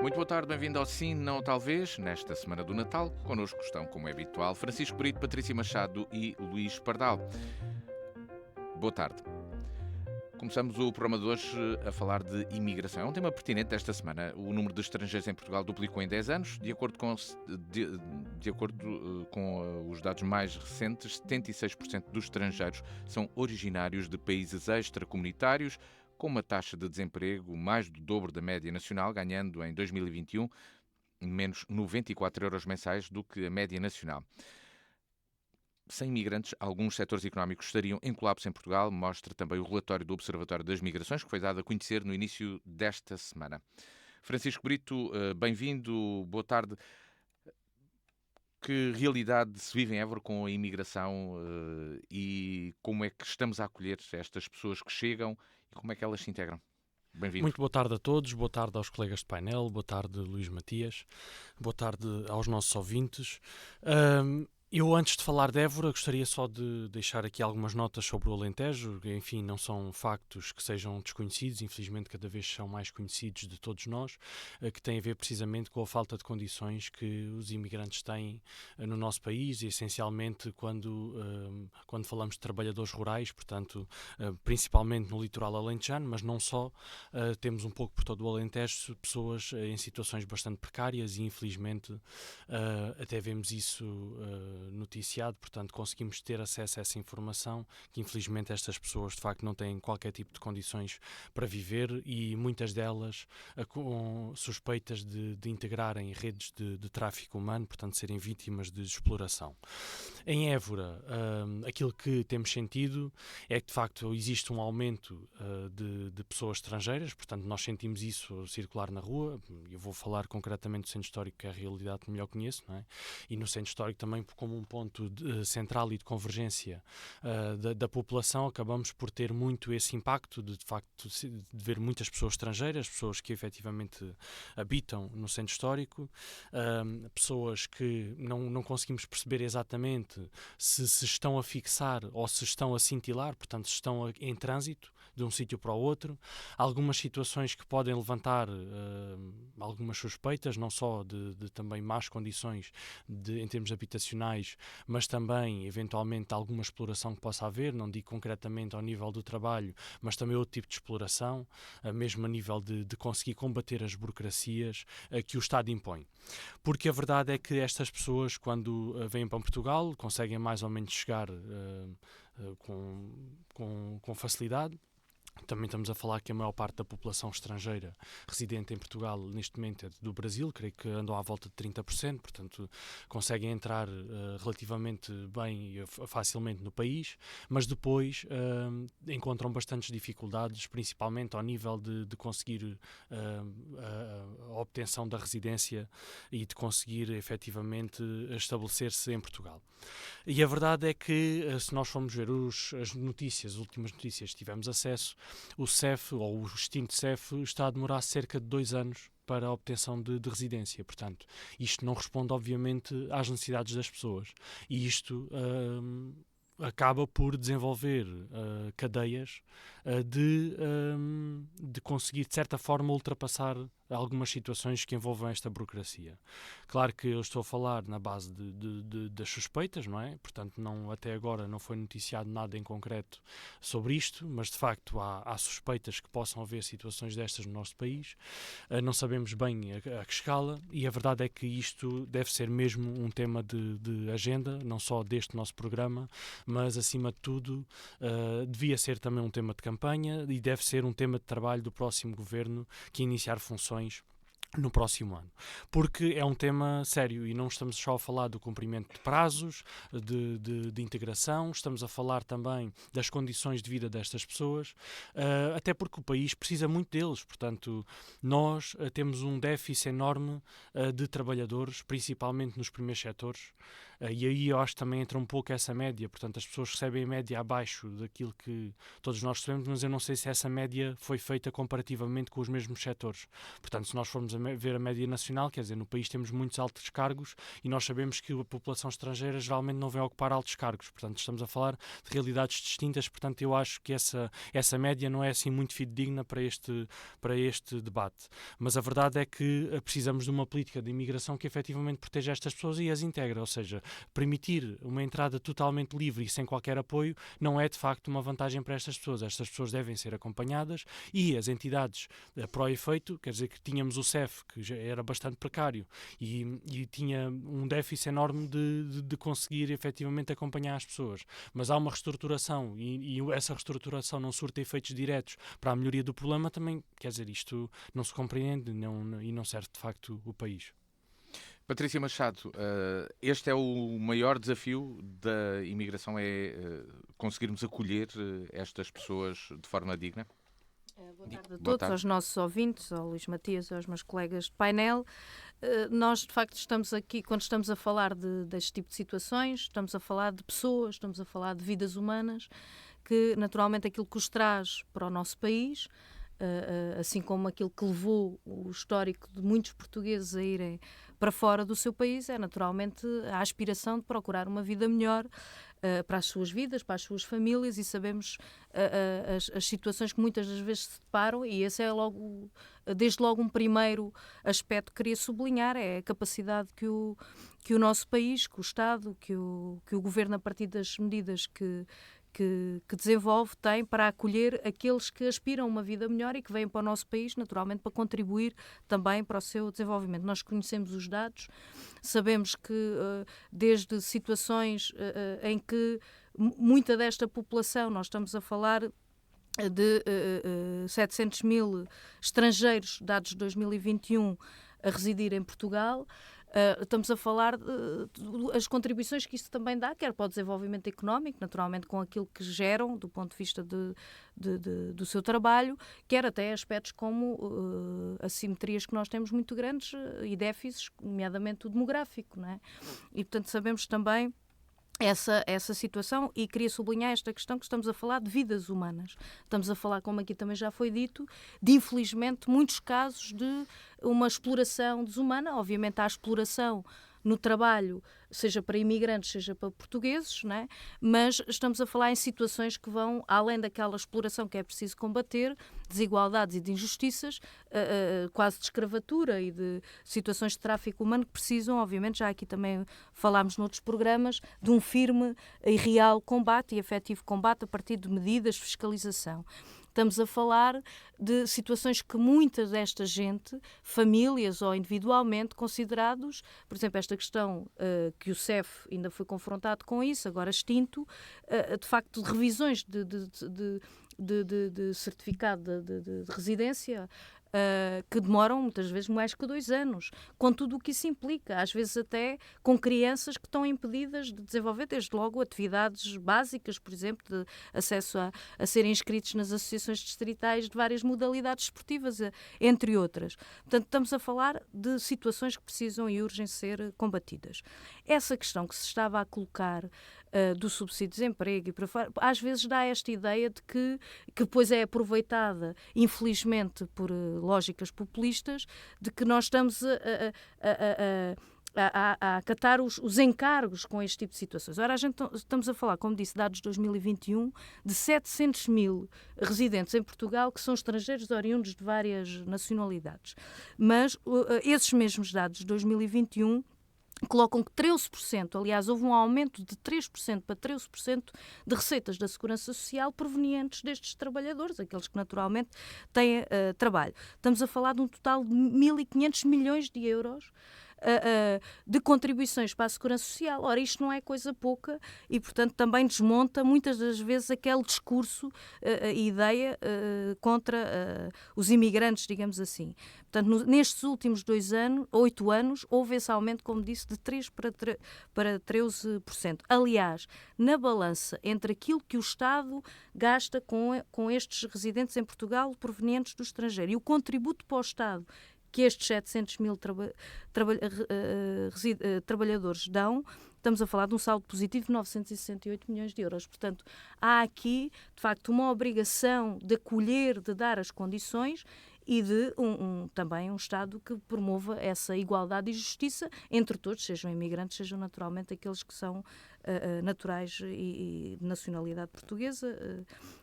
Muito boa tarde, bem-vindo ao Sim, Não, Talvez. Nesta semana do Natal, connosco estão, como é habitual, Francisco Brito, Patrícia Machado e Luís Pardal. Boa tarde. Começamos o programa de hoje a falar de imigração. É um tema pertinente desta semana. O número de estrangeiros em Portugal duplicou em 10 anos. De acordo com os dados mais recentes, 76% dos estrangeiros são originários de países extracomunitários, com uma taxa de desemprego mais do dobro da média nacional, ganhando em 2021 menos 94 euros mensais do que a média nacional. Sem imigrantes, alguns setores económicos estariam em colapso em Portugal, mostra também o relatório do Observatório das Migrações, que foi dado a conhecer no início desta semana. Francisco Brito, bem-vindo, boa tarde. Que realidade se vive em Évora com a imigração e como é que estamos a acolher estas pessoas que chegam e como é que elas se integram? Bem-vindo. Muito boa tarde a todos, boa tarde aos colegas de painel, boa tarde Luís Matias, boa tarde aos nossos ouvintes. Eu, antes de falar de Évora, gostaria só de deixar aqui algumas notas sobre o Alentejo. Enfim, não são factos que sejam desconhecidos, infelizmente cada vez são mais conhecidos de todos nós, que têm a ver precisamente com a falta de condições que os imigrantes têm no nosso país, e essencialmente quando falamos de trabalhadores rurais, portanto, principalmente no litoral alentejano, mas não só, temos um pouco por todo o Alentejo pessoas em situações bastante precárias e infelizmente até vemos isso noticiado, portanto conseguimos ter acesso a essa informação, que infelizmente estas pessoas de facto não têm qualquer tipo de condições para viver e muitas delas com suspeitas de integrarem redes de tráfico humano, portanto serem vítimas de exploração. Em Évora, aquilo que temos sentido é que de facto existe um aumento de pessoas estrangeiras, portanto nós sentimos isso circular na rua. Eu vou falar concretamente do Centro Histórico, que é a realidade que melhor conheço, não é? E no Centro Histórico também como um ponto central e de convergência da população, acabamos por ter muito esse impacto de facto de ver muitas pessoas estrangeiras, pessoas que efetivamente habitam no Centro Histórico, pessoas que não conseguimos perceber exatamente se estão a fixar ou se estão a cintilar, portanto se estão em trânsito de um sítio para o outro. Algumas situações que podem levantar algumas suspeitas, não só de também más condições em termos habitacionais, mas também, eventualmente, alguma exploração que possa haver, não digo concretamente ao nível do trabalho, mas também outro tipo de exploração, mesmo a nível de conseguir combater as burocracias que o Estado impõe. Porque a verdade é que estas pessoas, quando vêm para Portugal, conseguem mais ou menos chegar com facilidade. Também estamos a falar que a maior parte da população estrangeira residente em Portugal neste momento é do Brasil, creio que andam à volta de 30%, portanto conseguem entrar relativamente bem e facilmente no país, mas depois encontram bastantes dificuldades, principalmente ao nível de conseguir a obtenção da residência e de conseguir efetivamente estabelecer-se em Portugal. E a verdade é que, se nós formos ver as últimas notícias que tivemos acesso, o CEF, ou o extinto CEF, está a demorar cerca de 2 anos para a obtenção de residência. Portanto, isto não responde, obviamente, às necessidades das pessoas. E isto acaba por desenvolver cadeias de conseguir, de certa forma, ultrapassar algumas situações que envolvam esta burocracia. Claro que eu estou a falar na base das suspeitas, não é? Portanto, até agora não foi noticiado nada em concreto sobre isto, mas de facto há suspeitas que possam haver situações destas no nosso país. Não sabemos bem a que escala, e a verdade é que isto deve ser mesmo um tema de agenda, não só deste nosso programa, mas acima de tudo devia ser também um tema de campanha e deve ser um tema de trabalho do próximo governo que iniciar funções no próximo ano, porque é um tema sério e não estamos só a falar do cumprimento de prazos, de integração, estamos a falar também das condições de vida destas pessoas, até porque o país precisa muito deles. Portanto, nós temos um déficit enorme de trabalhadores, principalmente nos primeiros setores, E aí eu acho que também entra um pouco essa média, portanto as pessoas recebem a média abaixo daquilo que todos nós recebemos, mas eu não sei se essa média foi feita comparativamente com os mesmos setores. Portanto, se nós formos ver a média nacional, quer dizer, no país temos muitos altos cargos e nós sabemos que a população estrangeira geralmente não vem ocupar altos cargos, portanto estamos a falar de realidades distintas, portanto eu acho que essa média não é assim muito fidedigna para este debate. Mas a verdade é que precisamos de uma política de imigração que efetivamente proteja estas pessoas e as integra, ou seja, permitir uma entrada totalmente livre e sem qualquer apoio não é de facto uma vantagem para estas pessoas. Estas pessoas devem ser acompanhadas e as entidades para o efeito, quer dizer que tínhamos o CEF, que já era bastante precário e tinha um déficit enorme de conseguir efetivamente acompanhar as pessoas. Mas há uma reestruturação e essa reestruturação não surte efeitos diretos para a melhoria do problema, também, quer dizer, isto não se compreende e não serve de facto o país. Patrícia Machado, este é o maior desafio da imigração, conseguirmos acolher estas pessoas de forma digna? Boa tarde a Boa todos, tarde. aos nossos ouvintes, ao Luís Matias, aos meus colegas de painel. Nós, de facto, estamos aqui, quando estamos a falar deste tipo de situações, estamos a falar de pessoas, estamos a falar de vidas humanas, que naturalmente aquilo que os traz para o nosso país, assim como aquilo que levou o histórico de muitos portugueses a irem para fora do seu país, é naturalmente a aspiração de procurar uma vida melhor para as suas vidas, para as suas famílias, e sabemos as situações que muitas das vezes se deparam, e esse é desde logo um primeiro aspecto que queria sublinhar, é a capacidade que o nosso país, que o Estado, que o Governo, a partir das medidas que desenvolve, tem para acolher aqueles que aspiram a uma vida melhor e que vêm para o nosso país, naturalmente, para contribuir também para o seu desenvolvimento. Nós conhecemos os dados, sabemos que desde situações em que muita desta população, nós estamos a falar de 700 mil estrangeiros, dados de 2021, a residir em Portugal. Estamos a falar as contribuições que isso também dá, quer para o desenvolvimento económico, naturalmente com aquilo que geram do ponto de vista do seu trabalho, quer até aspectos como assimetrias que nós temos muito grandes e déficits, nomeadamente o demográfico, não é? E, portanto, sabemos também essa situação, e queria sublinhar esta questão que estamos a falar de vidas humanas. Estamos a falar, como aqui também já foi dito, de infelizmente muitos casos de uma exploração desumana. Obviamente há exploração no trabalho, seja para imigrantes, seja para portugueses, não é? Mas estamos a falar em situações que vão além daquela exploração que é preciso combater, desigualdades e de injustiças, quase de escravatura e de situações de tráfico humano que precisam, obviamente, já aqui também falámos noutros programas, de um firme e real combate e efetivo combate a partir de medidas de fiscalização. Estamos a falar de situações que muita desta gente, famílias ou individualmente considerados, por exemplo, esta questão que o CEF ainda foi confrontado com isso, agora extinto, de facto, de revisões de certificado de residência, que demoram muitas vezes mais que 2 anos, com tudo o que isso implica, às vezes até com crianças que estão impedidas de desenvolver, desde logo, atividades básicas, por exemplo, de acesso a serem inscritos nas associações distritais de várias modalidades esportivas, entre outras. Portanto, estamos a falar de situações que precisam e urgem ser combatidas. Essa questão que se estava a colocar do subsídio de desemprego e para fora, às vezes dá esta ideia de que depois é aproveitada, infelizmente, por lógicas populistas, de que nós estamos a acatar os encargos com este tipo de situações. Ora, estamos a falar, como disse, dados de 2021, de 700 mil residentes em Portugal que são estrangeiros oriundos de várias nacionalidades. Mas esses mesmos dados de 2021 colocam que 13%, aliás, houve um aumento de 3% para 13% de receitas da Segurança Social provenientes destes trabalhadores, aqueles que naturalmente têm trabalho. Estamos a falar de um total de 1.500 milhões de euros de contribuições para a Segurança Social. Ora, isto não é coisa pouca e, portanto, também desmonta muitas das vezes aquele discurso e ideia contra os imigrantes, digamos assim. Portanto, nestes últimos 8 anos, houve esse aumento, como disse, de 3% para 13%. Aliás, na balança entre aquilo que o Estado gasta com estes residentes em Portugal provenientes do estrangeiro e o contributo para o Estado que estes 700 mil trabalhadores dão, estamos a falar de um saldo positivo de 968 milhões de euros. Portanto, há aqui, de facto, uma obrigação de acolher, de dar as condições e de também um Estado que promova essa igualdade e justiça entre todos, sejam imigrantes, sejam naturalmente aqueles que são naturais e de nacionalidade portuguesa,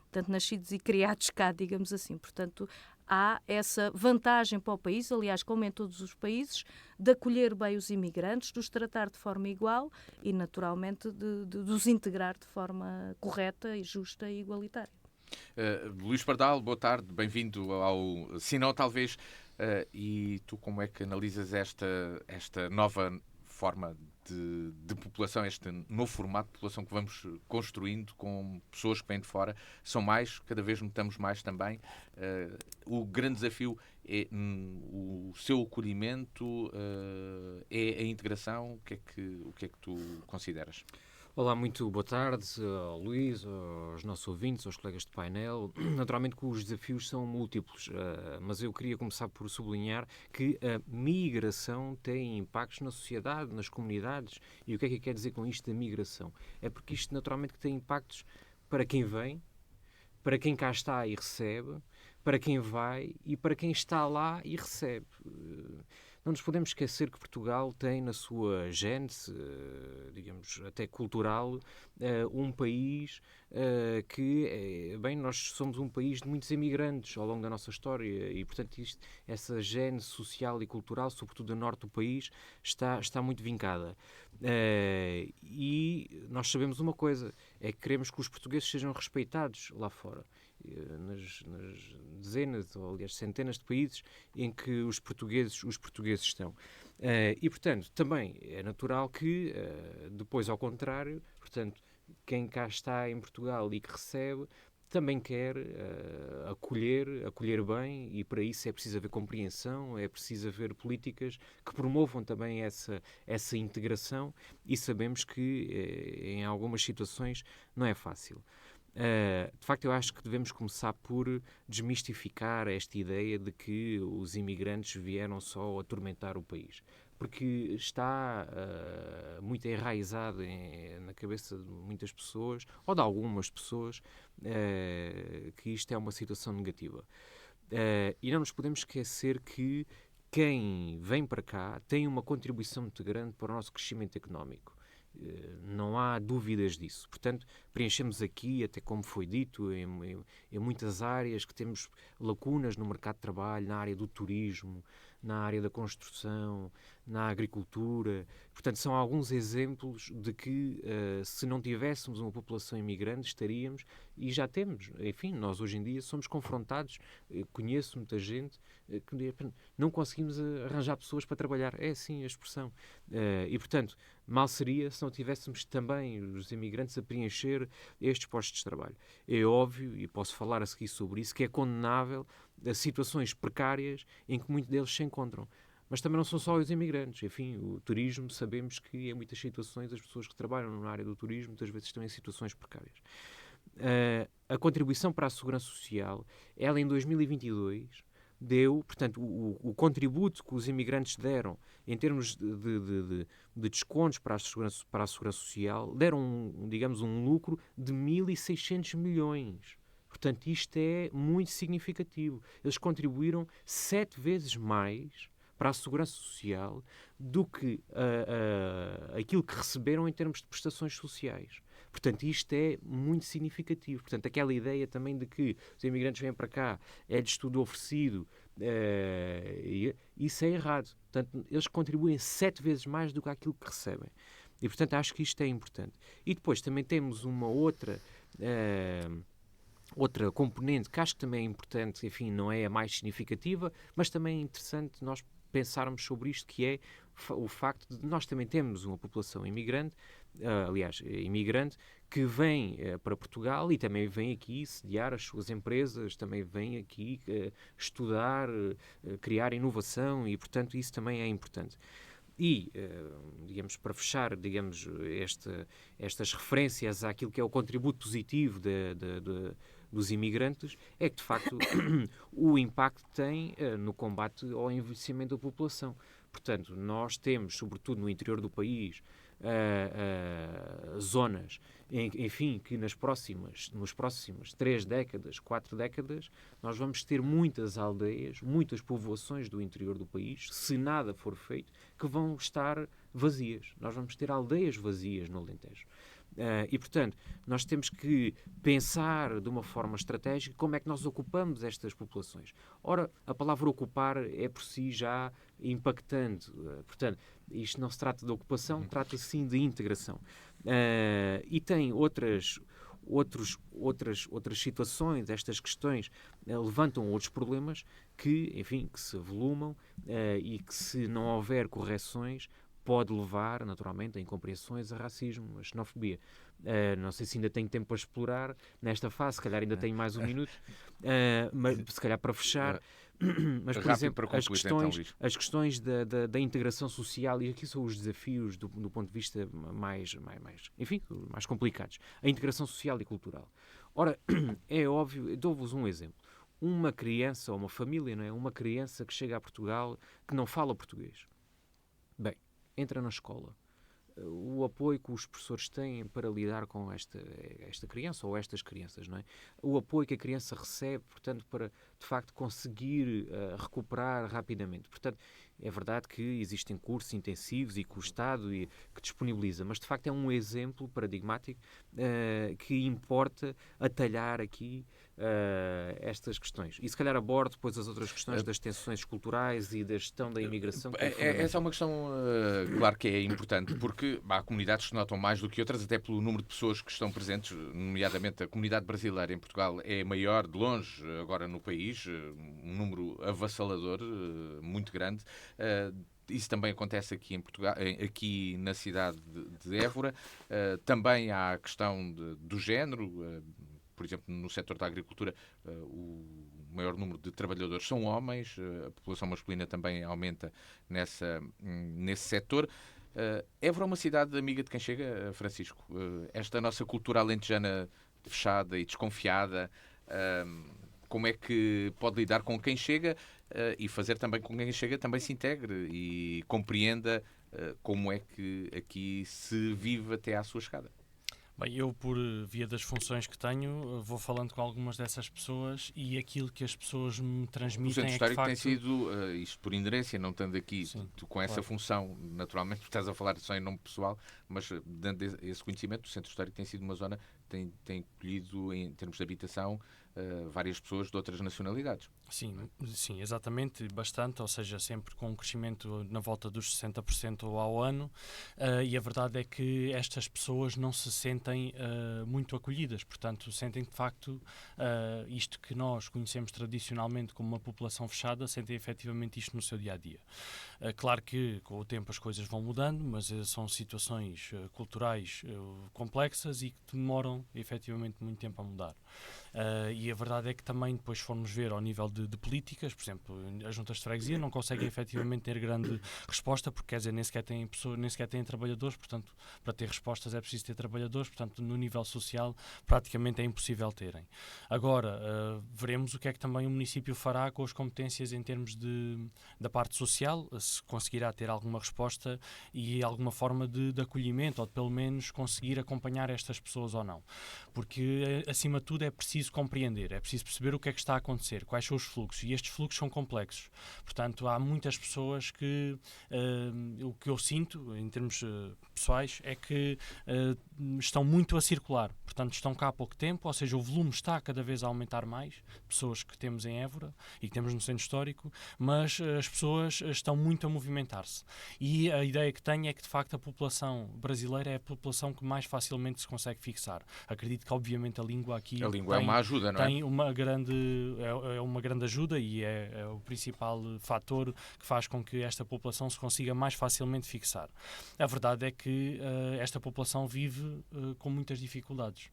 portanto, nascidos e criados cá, digamos assim. Portanto, há essa vantagem para o país, aliás, como em todos os países, de acolher bem os imigrantes, de os tratar de forma igual e, naturalmente, de os integrar de forma correta e justa e igualitária. Luís Pardal, boa tarde, bem-vindo ao Sinal, talvez. E tu como é que analisas esta nova forma de população, este novo formato de população que vamos construindo com pessoas que vêm de fora? São mais, cada vez notamos mais também. O grande desafio é o seu acolhimento, é a integração. O que é que tu consideras? Olá, muito boa tarde ao Luís, aos nossos ouvintes, aos colegas de painel. Naturalmente que os desafios são múltiplos, mas eu queria começar por sublinhar que a migração tem impactos na sociedade, nas comunidades. E o que é que quer dizer com isto da migração? É porque isto naturalmente que tem impactos para quem vem, para quem cá está e recebe, para quem vai e para quem está lá e recebe. Não nos podemos esquecer que Portugal tem na sua gênese, digamos, até cultural, um país que, bem, nós somos um país de muitos imigrantes ao longo da nossa história e, portanto, essa gênese social e cultural, sobretudo do norte do país, está muito vincada. E nós sabemos uma coisa, é que queremos que os portugueses sejam respeitados lá fora. Nas dezenas, ou aliás centenas de países em que os portugueses estão. E, portanto, também é natural que, depois ao contrário, portanto, quem cá está em Portugal e que recebe, também quer acolher bem, e para isso é preciso haver compreensão, é preciso haver políticas que promovam também essa integração, e sabemos que em algumas situações não é fácil. De facto, eu acho que devemos começar por desmistificar esta ideia de que os imigrantes vieram só atormentar o país, porque está muito enraizado na cabeça de muitas pessoas, ou de algumas pessoas, que isto é uma situação negativa. E não nos podemos esquecer que quem vem para cá tem uma contribuição muito grande para o nosso crescimento económico. Não há dúvidas disso. Portanto, preenchemos aqui, até como foi dito, em muitas áreas que temos lacunas no mercado de trabalho, na área do turismo, na área da construção, na agricultura. Portanto, são alguns exemplos de que, se não tivéssemos uma população imigrante, estaríamos, e já temos, enfim, nós hoje em dia somos confrontados, conheço muita gente que não conseguimos arranjar pessoas para trabalhar. É assim a expressão. E, portanto, mal seria se não tivéssemos também os imigrantes a preencher estes postos de trabalho. É óbvio, e posso falar a seguir sobre isso, que é condenável a situações precárias em que muitos deles se encontram. Mas também não são só os imigrantes. Enfim, o turismo, sabemos que em muitas situações as pessoas que trabalham na área do turismo muitas vezes estão em situações precárias. A contribuição para a segurança social, ela em 2022 deu, portanto, o contributo que os imigrantes deram em termos de descontos para a segurança social, deram, digamos, um lucro de 1.600 milhões. Portanto, isto é muito significativo. Eles contribuíram 7 vezes mais para a segurança social do que aquilo que receberam em termos de prestações sociais. Portanto, isto é muito significativo. Portanto, aquela ideia também de que os imigrantes vêm para cá, é-lhes tudo oferecido, isso é errado. Portanto, eles contribuem 7 vezes mais do que aquilo que recebem. E, portanto, acho que isto é importante. E depois também temos uma outra componente que acho que também é importante, enfim, não é a mais significativa, mas também é interessante nós pensarmos sobre isto, que é o facto de nós também termos uma população imigrante, que vem para Portugal e também vem aqui sediar as suas empresas, também vem aqui estudar, criar inovação, e, portanto, isso também é importante. E, digamos, para fechar, digamos, estas referências àquilo que é o contributo positivo dos imigrantes, é que, de facto, o impacto tem no combate ao envelhecimento da população. Portanto, nós temos, sobretudo no interior do país, zonas, enfim, que nas próximas 3 décadas, 4 décadas, nós vamos ter muitas aldeias, muitas povoações do interior do país, se nada for feito, que vão estar vazias. Nós vamos ter aldeias vazias no Alentejo. E, portanto, nós temos que pensar de uma forma estratégica como é que nós ocupamos estas populações. Ora, a palavra ocupar é por si já impactante. Portanto, isto não se trata de ocupação, trata-se sim de integração. E tem outras situações, estas questões levantam outros problemas que, enfim, que se avolumam e que, se não houver correções, pode levar, naturalmente, a incompreensões, a racismo, a xenofobia. Não sei se ainda tenho tempo para explorar nesta fase, se calhar ainda tenho mais um minuto, mas se calhar para fechar. Mas, por exemplo, as questões da integração social, e aqui são os desafios do ponto de vista mais complicados. A integração social e cultural. Ora, é óbvio, dou-vos um exemplo. Uma criança ou uma família, não é? Uma criança que chega a Portugal que não fala português. Bem, entra na escola. O apoio que os professores têm para lidar com esta criança ou estas crianças, não é? O apoio que a criança recebe, portanto, para, de facto, conseguir recuperar rapidamente. Portanto, é verdade que existem cursos intensivos e que o Estado que disponibiliza, mas, de facto, é um exemplo paradigmático que importa atalhar aqui estas questões. E, se calhar, abordo depois as outras questões das tensões culturais e da gestão da imigração. Essa é uma questão, claro que é importante, porque há comunidades que notam mais do que outras, até pelo número de pessoas que estão presentes, nomeadamente a comunidade brasileira em Portugal é maior de longe agora no país, um número avassalador, muito grande. Isso também acontece aqui em Portugal, aqui na cidade de Évora. Também há a questão do género. Por exemplo, no setor da agricultura, o maior número de trabalhadores são homens, a população masculina também aumenta nesse setor. Évora é uma cidade amiga de quem chega, Francisco. Esta nossa cultura alentejana fechada e desconfiada, como é que pode lidar com quem chega e fazer também com quem chega também se integre e compreenda como é que aqui se vive até à sua chegada? Bem, eu, por via das funções que tenho, vou falando com algumas dessas pessoas e aquilo que as pessoas me transmitem o Centro Histórico tem sido, isto por inerência, não estando aqui com essa função, naturalmente, estás a falar só em nome pessoal, mas dando esse conhecimento, o Centro Histórico tem sido uma zona que tem acolhido, em termos de habitação, várias pessoas de outras nacionalidades. Sim, exatamente, bastante, ou seja, sempre com um crescimento na volta dos 60% ao ano, e a verdade é que estas pessoas não se sentem muito acolhidas, portanto, sentem de facto isto que nós conhecemos tradicionalmente como uma população fechada, sentem efetivamente isto no seu dia-a-dia. Claro que com o tempo as coisas vão mudando, mas são situações culturais complexas e que demoram efetivamente muito tempo a mudar. E a verdade é que também depois formos ver ao nível de políticas, por exemplo, as juntas de freguesia não conseguem efetivamente ter grande resposta, porque quer dizer, nem sequer têm trabalhadores, portanto, para ter respostas é preciso ter trabalhadores, portanto, no nível social praticamente é impossível terem. Agora, veremos o que é que também o município fará com as competências em termos da parte social, se conseguirá ter alguma resposta e alguma forma de acolhimento, ou de pelo menos conseguir acompanhar estas pessoas ou não. Porque, acima de tudo, é preciso compreender, é preciso perceber o que é que está a acontecer, quais são os fluxos, e estes fluxos são complexos. Portanto, há muitas pessoas que, o que eu sinto, em termos pessoais, é que estão muito a circular. Portanto, estão cá há pouco tempo, ou seja, o volume está cada vez a aumentar mais, pessoas que temos em Évora e que temos no centro histórico, mas as pessoas estão muito a movimentar-se. E a ideia que tenho é que, de facto, a população brasileira é a população que mais facilmente se consegue fixar. Acredito que, obviamente, a língua aqui... A língua é uma ajuda, não é? Tem uma grande ajuda e é o principal fator que faz com que esta população se consiga mais facilmente fixar. A verdade é que esta população vive com muitas dificuldades.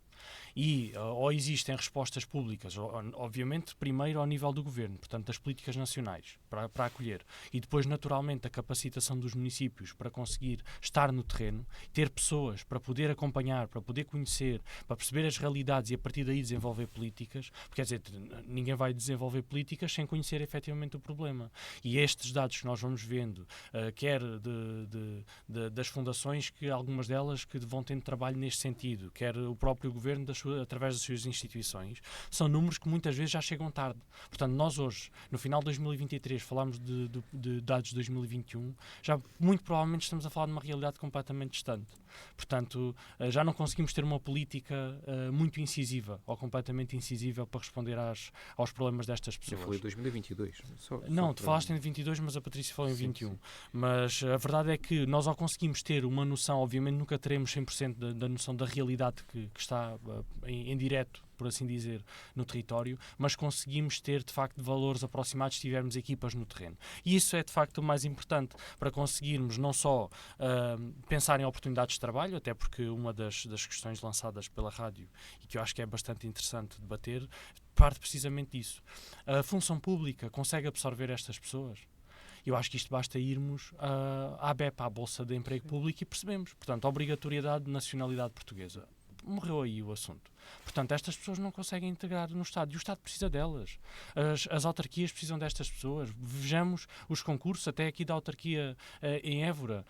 E ou existem respostas públicas, obviamente, primeiro ao nível do governo, portanto, das políticas nacionais, para acolher, e depois, naturalmente, a capacitação dos municípios para conseguir estar no terreno, ter pessoas para poder acompanhar, para poder conhecer, para perceber as realidades e a partir daí desenvolver políticas, porque, quer dizer, ninguém vai desenvolver políticas sem conhecer efetivamente o problema. E estes dados que nós vamos vendo, quer das fundações, que algumas delas que vão tendo trabalho neste sentido, quer o próprio governo através das suas instituições, são números que muitas vezes já chegam tarde. Portanto, nós hoje, no final de 2023, falamos de dados de 2021, já muito provavelmente estamos a falar de uma realidade completamente distante. Portanto, já não conseguimos ter uma política muito incisiva ou completamente incisiva para responder aos problemas destas pessoas. Eu falei 2022. Não, tu falaste em 22, mas a Patrícia falou em 21. Sim. Mas a verdade é que nós, ao conseguimos ter uma noção, obviamente nunca teremos 100% da noção da realidade que está em direto, por assim dizer, no território, mas conseguimos ter, de facto, valores aproximados se tivermos equipas no terreno. E isso é, de facto, o mais importante para conseguirmos não só pensar em oportunidades de trabalho, até porque uma das questões lançadas pela rádio, e que eu acho que é bastante interessante debater, parte precisamente disso. A função pública consegue absorver estas pessoas? Eu acho que isto basta irmos à BEP, à Bolsa de Emprego Público, e percebemos. Portanto, a obrigatoriedade de nacionalidade portuguesa. Morreu aí o assunto. Portanto, estas pessoas não conseguem integrar no Estado e o Estado precisa delas. As autarquias precisam destas pessoas. Vejamos os concursos, até aqui da autarquia em Évora,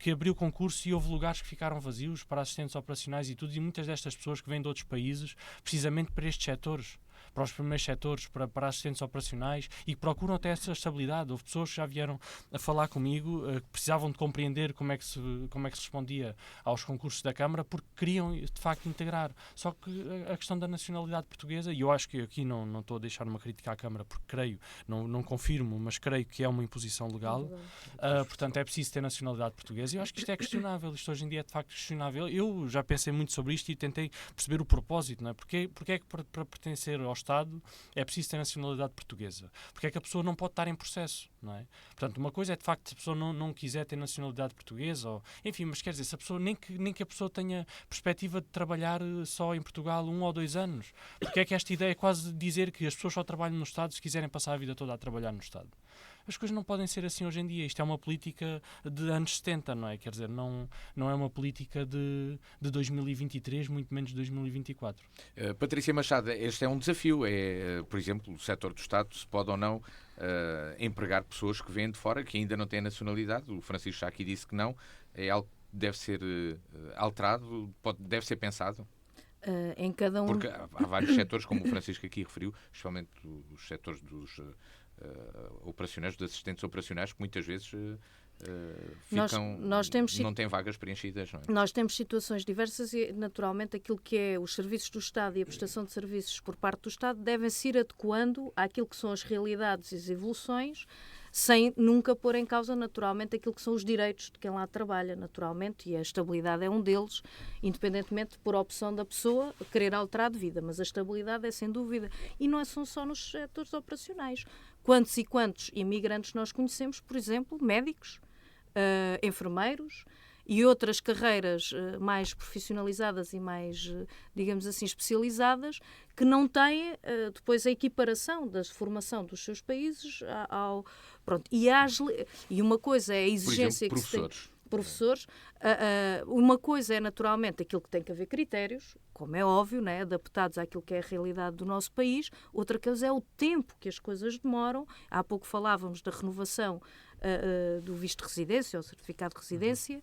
que abriu concurso e houve lugares que ficaram vazios para assistentes operacionais e tudo, e muitas destas pessoas que vêm de outros países, precisamente para estes setores, para os primeiros setores, para assistentes operacionais, e que procuram até essa estabilidade. Houve pessoas que já vieram a falar comigo, que precisavam de compreender como é que se respondia aos concursos da Câmara, porque queriam, de facto, integrar. Só que a questão da nacionalidade portuguesa, e eu acho que aqui não estou a deixar uma crítica à Câmara, porque creio, não confirmo, mas creio que é uma imposição legal. Portanto, é preciso ter nacionalidade portuguesa, e eu acho que isto é questionável. Isto hoje em dia é, de facto, questionável. Eu já pensei muito sobre isto e tentei perceber o propósito, não é? Porque é que para pertencer ao Estado é preciso ter nacionalidade portuguesa? Porque é que a pessoa não pode estar em processo, não é? Portanto, uma coisa é, de facto, se a pessoa não quiser ter nacionalidade portuguesa, ou, enfim, mas quer dizer, se a pessoa, nem que a pessoa tenha perspectiva de trabalhar só em Portugal 1 ou 2 anos, porque é que esta ideia é quase dizer que as pessoas só trabalham no Estado se quiserem passar a vida toda a trabalhar no Estado? As coisas não podem ser assim hoje em dia. Isto é uma política de anos 70, não é? Quer dizer, não é uma política de 2023, muito menos de 2024. Patrícia Machado, este é um desafio. Por exemplo, o setor do Estado se pode ou não empregar pessoas que vêm de fora, que ainda não têm nacionalidade. O Francisco já aqui disse que não. É algo que deve ser alterado, deve ser pensado. Em cada um... Porque há vários setores, como o Francisco aqui referiu, especialmente os setores dos operacionais, dos assistentes operacionais, que muitas vezes não têm vagas preenchidas. Não é? Nós temos situações diversas e, naturalmente, aquilo que é os serviços do Estado e a prestação de serviços por parte do Estado devem-se ir adequando àquilo que são as realidades e as evoluções, sem nunca pôr em causa, naturalmente, aquilo que são os direitos de quem lá trabalha, naturalmente, e a estabilidade é um deles, independentemente por opção da pessoa querer alterar de vida, mas a estabilidade é sem dúvida. E não são só nos setores operacionais. Quantos e quantos imigrantes nós conhecemos, por exemplo, médicos, enfermeiros e outras carreiras mais profissionalizadas e mais, digamos assim, especializadas, que não têm depois a equiparação da formação dos seus países ao... Pronto. E uma coisa é a exigência por exemplo, professores. Professores, uma coisa é naturalmente aquilo que tem que haver critérios, como é óbvio, né, adaptados àquilo que é a realidade do nosso país. Outra coisa é o tempo que as coisas demoram. Há pouco falávamos da renovação do visto de residência, ou certificado de residência,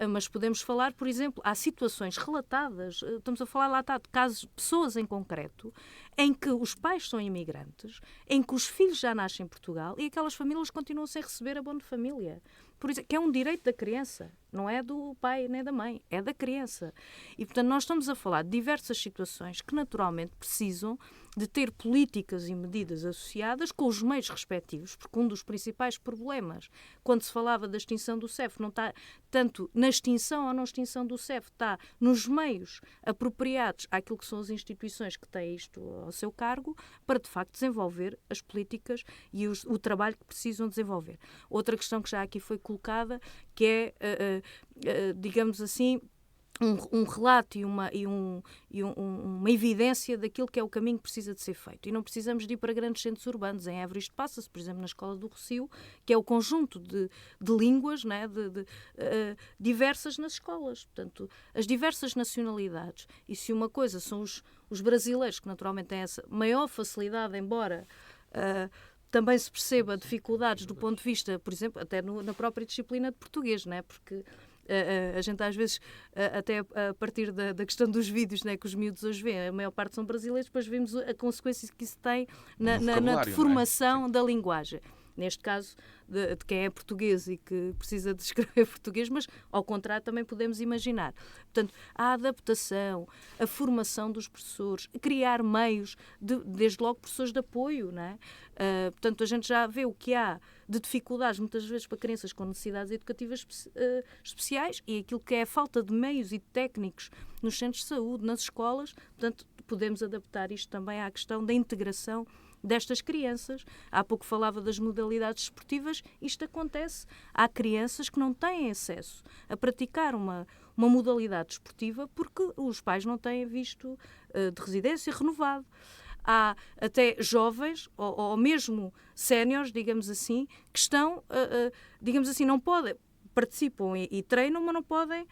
mas podemos falar, por exemplo, há situações relatadas, estamos a falar lá de casos de pessoas em concreto, em que os pais são imigrantes, em que os filhos já nascem em Portugal e aquelas famílias continuam sem receber abono de família. Por exemplo, que é um direito da criança, não é do pai nem da mãe, é da criança. E, portanto, nós estamos a falar de diversas situações que, naturalmente, precisam de ter políticas e medidas associadas com os meios respectivos, porque um dos principais problemas, quando se falava da extinção do CEF, não está tanto na extinção ou não extinção do CEF, está nos meios apropriados àquilo que são as instituições que têm isto ao seu cargo, para, de facto, desenvolver as políticas e o trabalho que precisam desenvolver. Outra questão que já aqui foi colocada, que é, digamos assim, um relato e uma evidência daquilo que é o caminho que precisa de ser feito. E não precisamos de ir para grandes centros urbanos. Em Évora isto passa-se, por exemplo, na Escola do Rossio, que é o conjunto de línguas, né, diversas nas escolas. Portanto, as diversas nacionalidades. E se uma coisa são os brasileiros, que naturalmente têm essa maior facilidade, embora também se perceba dificuldades do ponto de vista, por exemplo, até na própria disciplina de português, né, porque a gente às vezes, até a partir da questão dos vídeos, né, que os miúdos hoje veem, a maior parte são brasileiros, depois vemos a consequência que isso tem na deformação da linguagem. Neste caso, de quem é português e que precisa de escrever português, mas, ao contrário, também podemos imaginar. Portanto, a adaptação, a formação dos professores, criar meios, desde logo professores de apoio, não é? Portanto, a gente já vê o que há de dificuldades, muitas vezes, para crianças com necessidades educativas especiais e aquilo que é a falta de meios e técnicos nos centros de saúde, nas escolas. Portanto, podemos adaptar isto também à questão da integração destas crianças. Há pouco falava das modalidades esportivas. Isto acontece. Há crianças que não têm acesso a praticar uma modalidade esportiva porque os pais não têm visto de residência renovado. Há até jovens, ou mesmo séniores, digamos assim, que estão, digamos assim, não podem, participam e treinam, mas não podem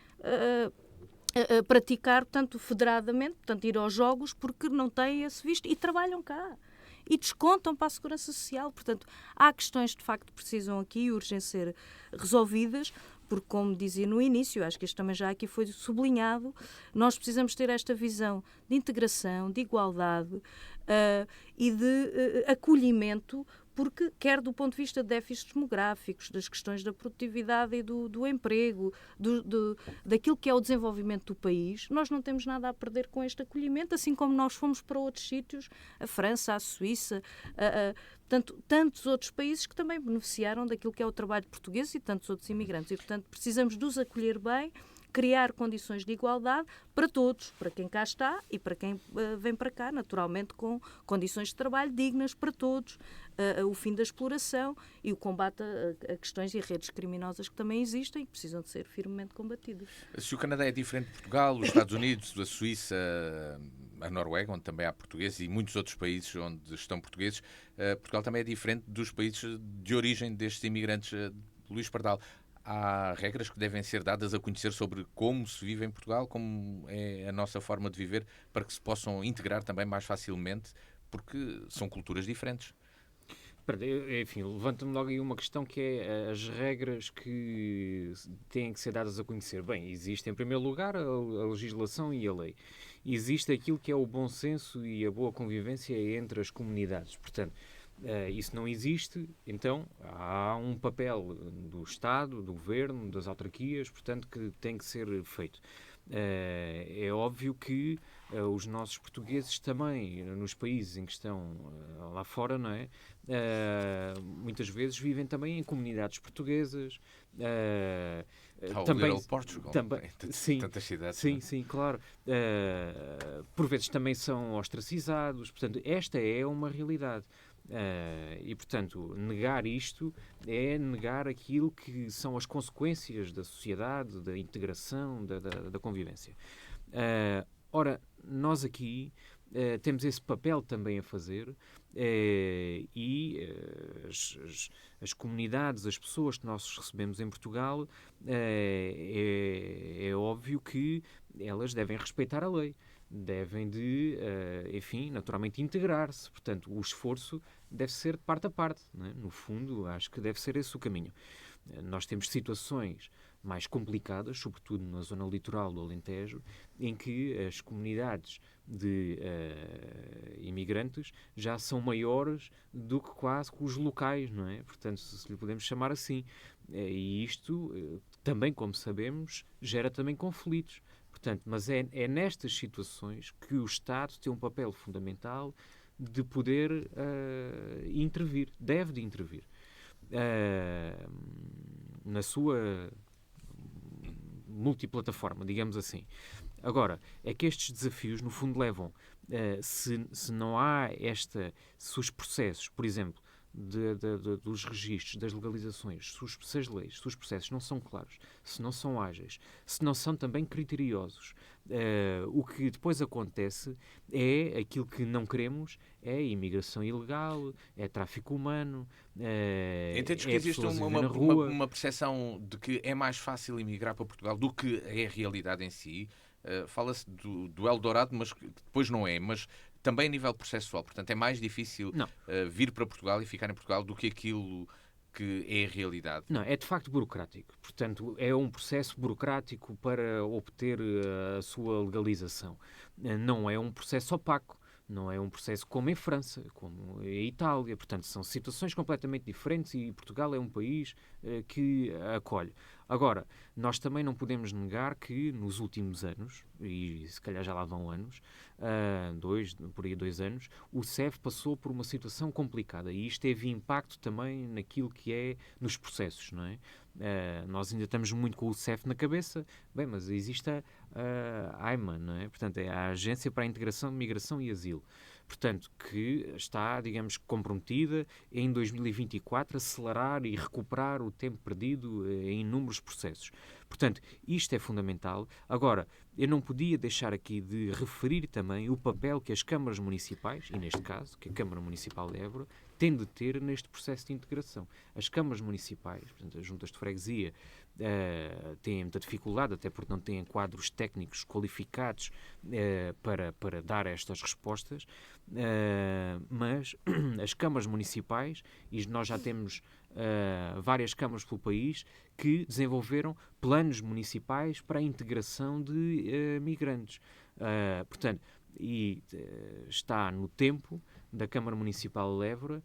praticar, portanto, federadamente, portanto, ir aos jogos porque não têm esse visto e trabalham cá. E descontam para a Segurança Social. Portanto, há questões que, de facto, precisam aqui urgem ser resolvidas, porque, como dizia no início, acho que isto também já aqui foi sublinhado, nós precisamos ter esta visão de integração, de igualdade e de acolhimento, porque quer do ponto de vista de déficits demográficos, das questões da produtividade e do emprego, daquilo que é o desenvolvimento do país, nós não temos nada a perder com este acolhimento, assim como nós fomos para outros sítios, a França, a Suíça, tantos outros países que também beneficiaram daquilo que é o trabalho português e tantos outros imigrantes. E, portanto, precisamos de os acolher bem, criar condições de igualdade para todos, para quem cá está e para quem vem para cá, naturalmente com condições de trabalho dignas para todos, o fim da exploração e o combate a questões e redes criminosas que também existem e que precisam de ser firmemente combatidas. Se o Canadá é diferente de Portugal, os Estados Unidos, a Suíça, a Noruega, onde também há portugueses, e muitos outros países onde estão portugueses, Portugal também é diferente dos países de origem destes imigrantes. Luís Pardal, há regras que devem ser dadas a conhecer sobre como se vive em Portugal, como é a nossa forma de viver, para que se possam integrar também mais facilmente, porque são culturas diferentes. Enfim, levanta-me logo aí uma questão que é as regras que têm que ser dadas a conhecer. Bem, existe em primeiro lugar a legislação e a lei. Existe aquilo que é o bom senso e a boa convivência entre as comunidades. Portanto, isso não existe, então há um papel do Estado, do Governo, das autarquias, portanto, que tem que ser feito. É óbvio que os nossos portugueses também, nos países em que estão lá fora, não é? Muitas vezes vivem também em comunidades portuguesas. Também Portugal, sim, tantas cidades. Sim, claro. Por vezes também são ostracizados. Portanto, esta é uma realidade. E, portanto, negar isto é negar aquilo que são as consequências da sociedade, da integração, da convivência. Ora, nós aqui temos esse papel também a fazer e as comunidades, as pessoas que nós recebemos em Portugal, é óbvio que elas devem respeitar a lei. Devem de, enfim, naturalmente integrar-se. Portanto, o esforço deve ser de parte a parte, não é? No fundo, acho que deve ser esse o caminho. Nós temos situações mais complicadas, sobretudo na zona litoral do Alentejo, em que as comunidades de imigrantes já são maiores do que quase que os locais, não é? Portanto, se lhe podemos chamar assim. E isto, também, como sabemos, gera também conflitos. Portanto, mas é nestas situações que o Estado tem um papel fundamental de poder intervir, deve de intervir. Na sua multiplataforma, digamos assim. Agora, é que estes desafios, no fundo, levam, se não há se os processos, por exemplo, dos registros, das legalizações, se as leis, se os processos não são claros, se não são ágeis, se não são também criteriosos, o que depois acontece é aquilo que não queremos, é imigração ilegal, é tráfico humano, Entendes que existe uma percepção de que é mais fácil emigrar para Portugal do que é a realidade em si? Fala-se do Eldorado, mas depois não é. Mas também a nível processual. Portanto, é mais difícil vir para Portugal e ficar em Portugal do que aquilo que é a realidade. Não, é de facto burocrático. Portanto, é um processo burocrático para obter a sua legalização. Não é um processo opaco. Não é um processo como em França, como em Itália. Portanto, são situações completamente diferentes e Portugal é um país que acolhe. Agora, nós também não podemos negar que nos últimos anos, e se calhar já lá vão anos, por aí 2 anos, o CEF passou por uma situação complicada e isto teve impacto também naquilo que é nos processos, não é? Nós ainda estamos muito com o CEF na cabeça, bem, mas existe a AIMA, não é? Portanto, é a Agência para a Integração, Migração e Asilo. Portanto, que está, digamos, comprometida em 2024 a acelerar e recuperar o tempo perdido em inúmeros processos. Portanto, isto é fundamental. Agora, eu não podia deixar aqui de referir também o papel que as câmaras municipais, e neste caso, que a Câmara Municipal de Évora, tem de ter neste processo de integração. As câmaras municipais, portanto, as juntas de freguesia, têm muita dificuldade, até porque não têm quadros técnicos qualificados para dar estas respostas, mas as câmaras municipais, e nós já temos várias câmaras pelo país, que desenvolveram planos municipais para a integração de migrantes. Portanto, está no tempo da Câmara Municipal de Évora,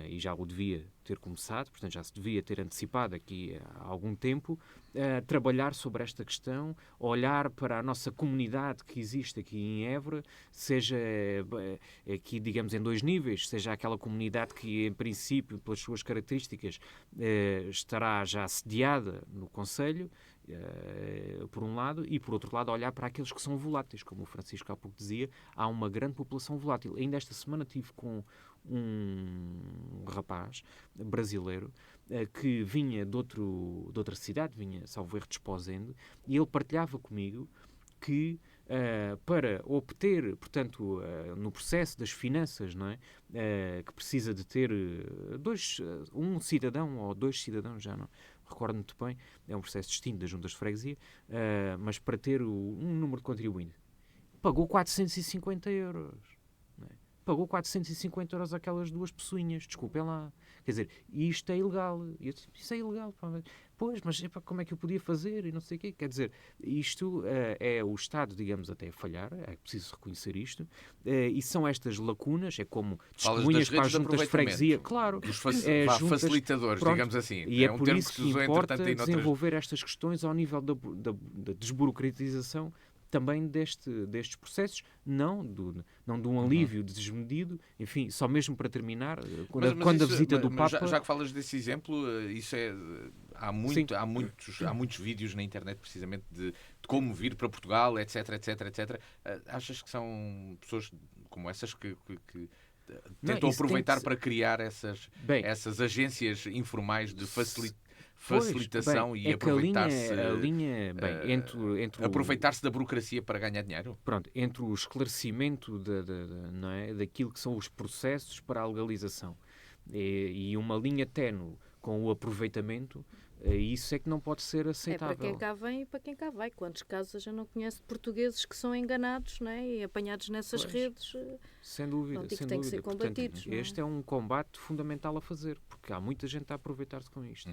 e já o devia ter começado, portanto já se devia ter antecipado aqui há algum tempo, trabalhar sobre esta questão, olhar para a nossa comunidade que existe aqui em Évora, seja aqui, digamos, em 2 níveis, seja aquela comunidade que, em princípio, pelas suas características, estará já sediada no Conselho, por um lado, e por outro lado olhar para aqueles que são voláteis, como o Francisco há pouco dizia, há uma grande população volátil. Ainda esta semana tive com um rapaz brasileiro que vinha de outra cidade, vinha, salvo erro, de Esposende, e ele partilhava comigo que para obter, portanto, no processo das finanças, não é? Que precisa de ter um cidadão ou 2 cidadãos, já não recordo muito bem, é um processo distinto das juntas de freguesia, mas para ter um número de contribuinte, pagou 450 euros. Não é? Pagou 450 euros aquelas 2 pessoinhas, desculpem lá. Quer dizer, isto é ilegal. Eu disse, isso é ilegal. Pois, mas como é que eu podia fazer? E não sei o quê. Quer dizer, isto é o Estado, digamos, até a falhar, é preciso reconhecer isto, e são estas lacunas, é como testemunhas para as juntas de freguesia, claro. Dos facilitadores, pronto, digamos assim. E é por isso que importa desenvolver estas questões ao nível da desburocratização também destes processos, não de um alívio desmedido, enfim, só mesmo para terminar, quando a visita do Papa... Já que falas desse exemplo, isso é... Há muitos vídeos na internet, precisamente, de como vir para Portugal, etc, etc, etc. Achas que são pessoas como essas que tentam aproveitar para criar essas agências informais de facilitação e aproveitar-se aproveitar-se da burocracia para ganhar dinheiro? Pronto, entre o esclarecimento não é, daquilo que são os processos para a legalização e uma linha ténue com o aproveitamento, isso é que não pode ser aceitável. É para quem cá vem e para quem cá vai. Quantos casos a gente não conhece de portugueses que são enganados, não é? E apanhados nessas redes? Sem dúvida. Que têm que ser combatidos. Portanto, este é um combate fundamental a fazer, porque há muita gente a aproveitar-se com isto.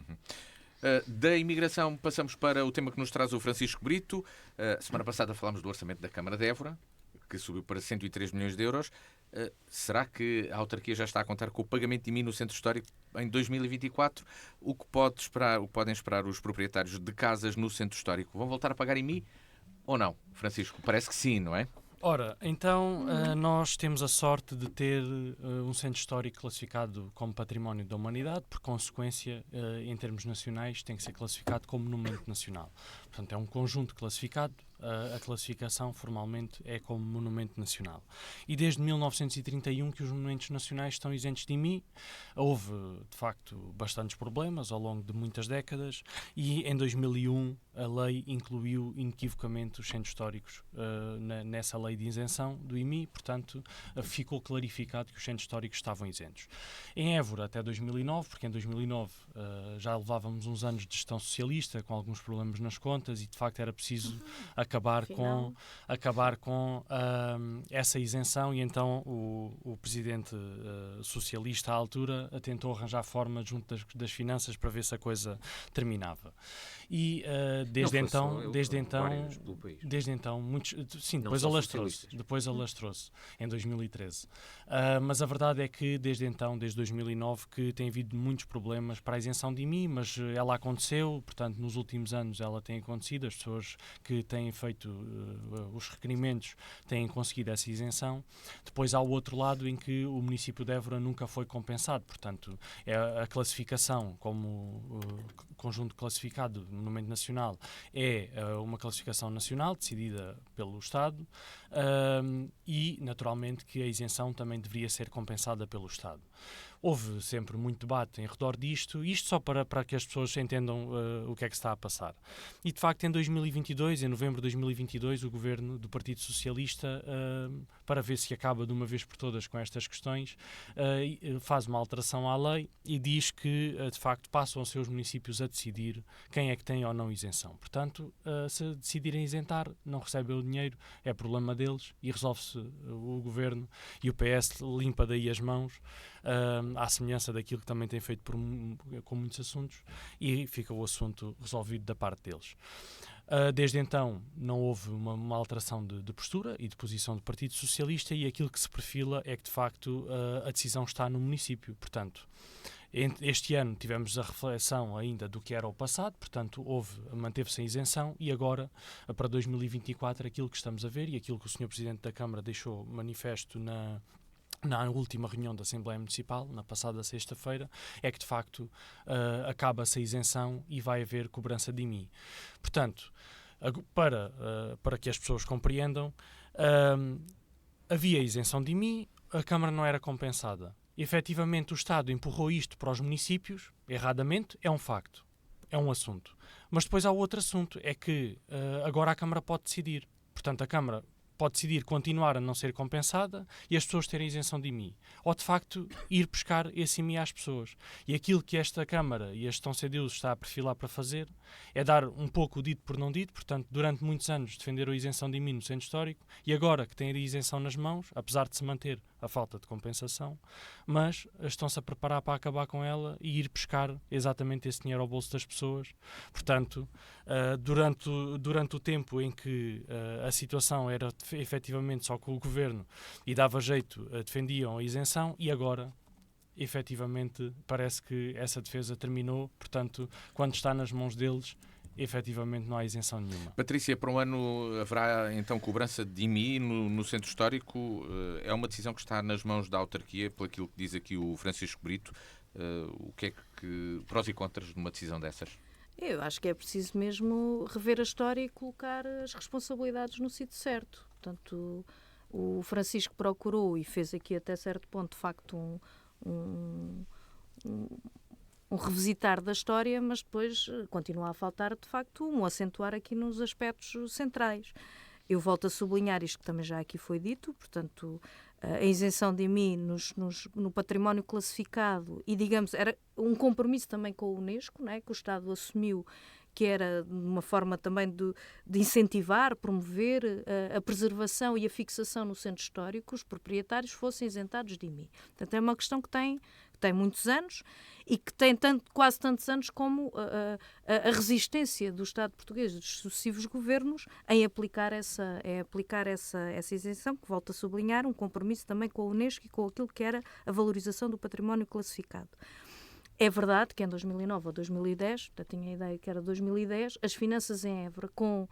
Da imigração passamos para o tema que nos traz o Francisco Brito. Semana passada falámos do orçamento da Câmara de Évora, que subiu para 103 milhões de euros. Será que a autarquia já está a contar com o pagamento de IMI no Centro Histórico em 2024? O que podem esperar os proprietários de casas no Centro Histórico? Vão voltar a pagar IMI ou não? Francisco, parece que sim, não é? Ora, então nós temos a sorte de ter um centro histórico classificado como Património da Humanidade, por consequência, em termos nacionais, tem que ser classificado como Monumento Nacional. Portanto, é um conjunto classificado a classificação formalmente é como monumento nacional. E desde 1931 que os monumentos nacionais estão isentos de IMI. Houve, de facto, bastantes problemas ao longo de muitas décadas e em 2001 a lei incluiu inequivocamente os centros históricos nessa lei de isenção do IMI, portanto ficou clarificado que os centros históricos estavam isentos. Em Évora até 2009, porque em 2009 já levávamos uns anos de gestão socialista com alguns problemas nas contas e de facto era preciso acabar com essa isenção, e então o presidente socialista à altura tentou arranjar forma junto das finanças para ver se a coisa terminava. E desde então muitos, sim, depois alastrou-se em 2013. Mas a verdade é que desde 2009, que tem havido muitos problemas para a isenção de IMI, mas ela aconteceu, portanto, nos últimos anos ela tem acontecido, as pessoas que têm feito os requerimentos têm conseguido essa isenção. Depois há o outro lado em que o município de Évora nunca foi compensado, portanto, a classificação como conjunto classificado de monumento nacional é uma classificação nacional decidida pelo Estado e, naturalmente, que a isenção também deveria ser compensada pelo Estado. Houve sempre muito debate em redor disto, isto só para que as pessoas entendam o que é que está a passar. E, de facto, em novembro de 2022, o governo do Partido Socialista, para ver se acaba de uma vez por todas com estas questões, faz uma alteração à lei e diz que, de facto, passam a ser os municípios a decidir quem é que tem ou não isenção. Portanto, se decidirem isentar, não recebem o dinheiro, é problema deles e resolve-se o governo, e o PS limpa daí as mãos, à semelhança daquilo que também tem feito com muitos assuntos, e fica o assunto resolvido da parte deles. Desde então não houve uma alteração de postura e de posição do Partido Socialista, e aquilo que se perfila é que, de facto, a decisão está no município. Portanto, este ano tivemos a reflexão ainda do que era o passado, portanto manteve-se a isenção, e agora, para 2024, aquilo que estamos a ver e aquilo que o Sr. Presidente da Câmara deixou manifesto na última reunião da Assembleia Municipal, na passada sexta-feira, é que, de facto, acaba-se a isenção e vai haver cobrança de IMI. Portanto, para que as pessoas compreendam, havia isenção de IMI, a Câmara não era compensada. Efetivamente, o Estado empurrou isto para os municípios, erradamente, é um facto, é um assunto. Mas depois há outro assunto, é que agora a Câmara pode decidir. Portanto, a Câmara pode decidir continuar a não ser compensada e as pessoas terem isenção de IMI. Ou, de facto, ir buscar esse IMI às pessoas. E aquilo que esta Câmara e a gestão CDU está a perfilar para fazer é dar um pouco o dito por não dito. Portanto, durante muitos anos defenderam a isenção de IMI no centro histórico, e agora que têm a isenção nas mãos, apesar de se manter a falta de compensação, mas estão-se a preparar para acabar com ela e ir buscar exatamente esse dinheiro ao bolso das pessoas. Portanto, durante o tempo em que a situação era efetivamente só com o governo e dava jeito, defendiam a isenção, e agora efetivamente parece que essa defesa terminou. Portanto, quando está nas mãos deles, efetivamente não há isenção nenhuma. Patrícia, para um ano haverá então cobrança de IMI no centro histórico. É uma decisão que está nas mãos da autarquia, pelo aquilo que diz aqui o Francisco Brito. O que é que prós e contras de uma decisão dessas? Eu acho que é preciso mesmo rever a história e colocar as responsabilidades no sítio certo. Portanto, o Francisco procurou e fez aqui até certo ponto, de facto, um revisitar da história, mas depois continua a faltar, de facto, um acentuar aqui nos aspectos centrais. Eu volto a sublinhar isto que também já aqui foi dito, portanto, a isenção de IMI no património classificado, e, digamos, era um compromisso também com a Unesco, não é? Que o Estado assumiu, que era uma forma também de incentivar, promover a preservação e a fixação no centro histórico, os proprietários fossem isentados de IMI. Portanto, é uma questão que tem muitos anos e que tem quase tantos anos como a resistência do Estado português e dos sucessivos governos em aplicar essa isenção, que, volto a sublinhar, um compromisso também com a Unesco e com aquilo que era a valorização do património classificado. É verdade que em 2009 ou 2010, eu tinha a ideia que era 2010, as finanças em Évora, com,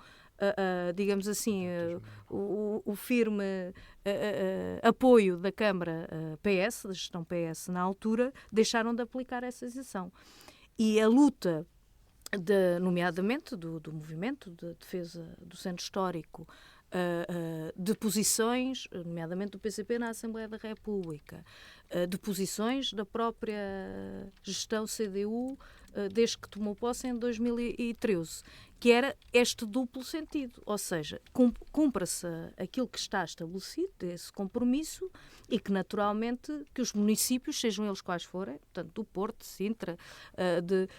digamos assim, o firme apoio da Câmara PS, da gestão PS na altura, deixaram de aplicar essa isenção. E a luta nomeadamente do movimento de defesa do centro histórico, de posições, nomeadamente do PCP na Assembleia da República, de posições da própria gestão CDU, desde que tomou posse em 2013, que era este duplo sentido, ou seja, cumpra-se aquilo que está estabelecido, esse compromisso, e que naturalmente que os municípios, sejam eles quais forem, portanto do Porto, de Sintra,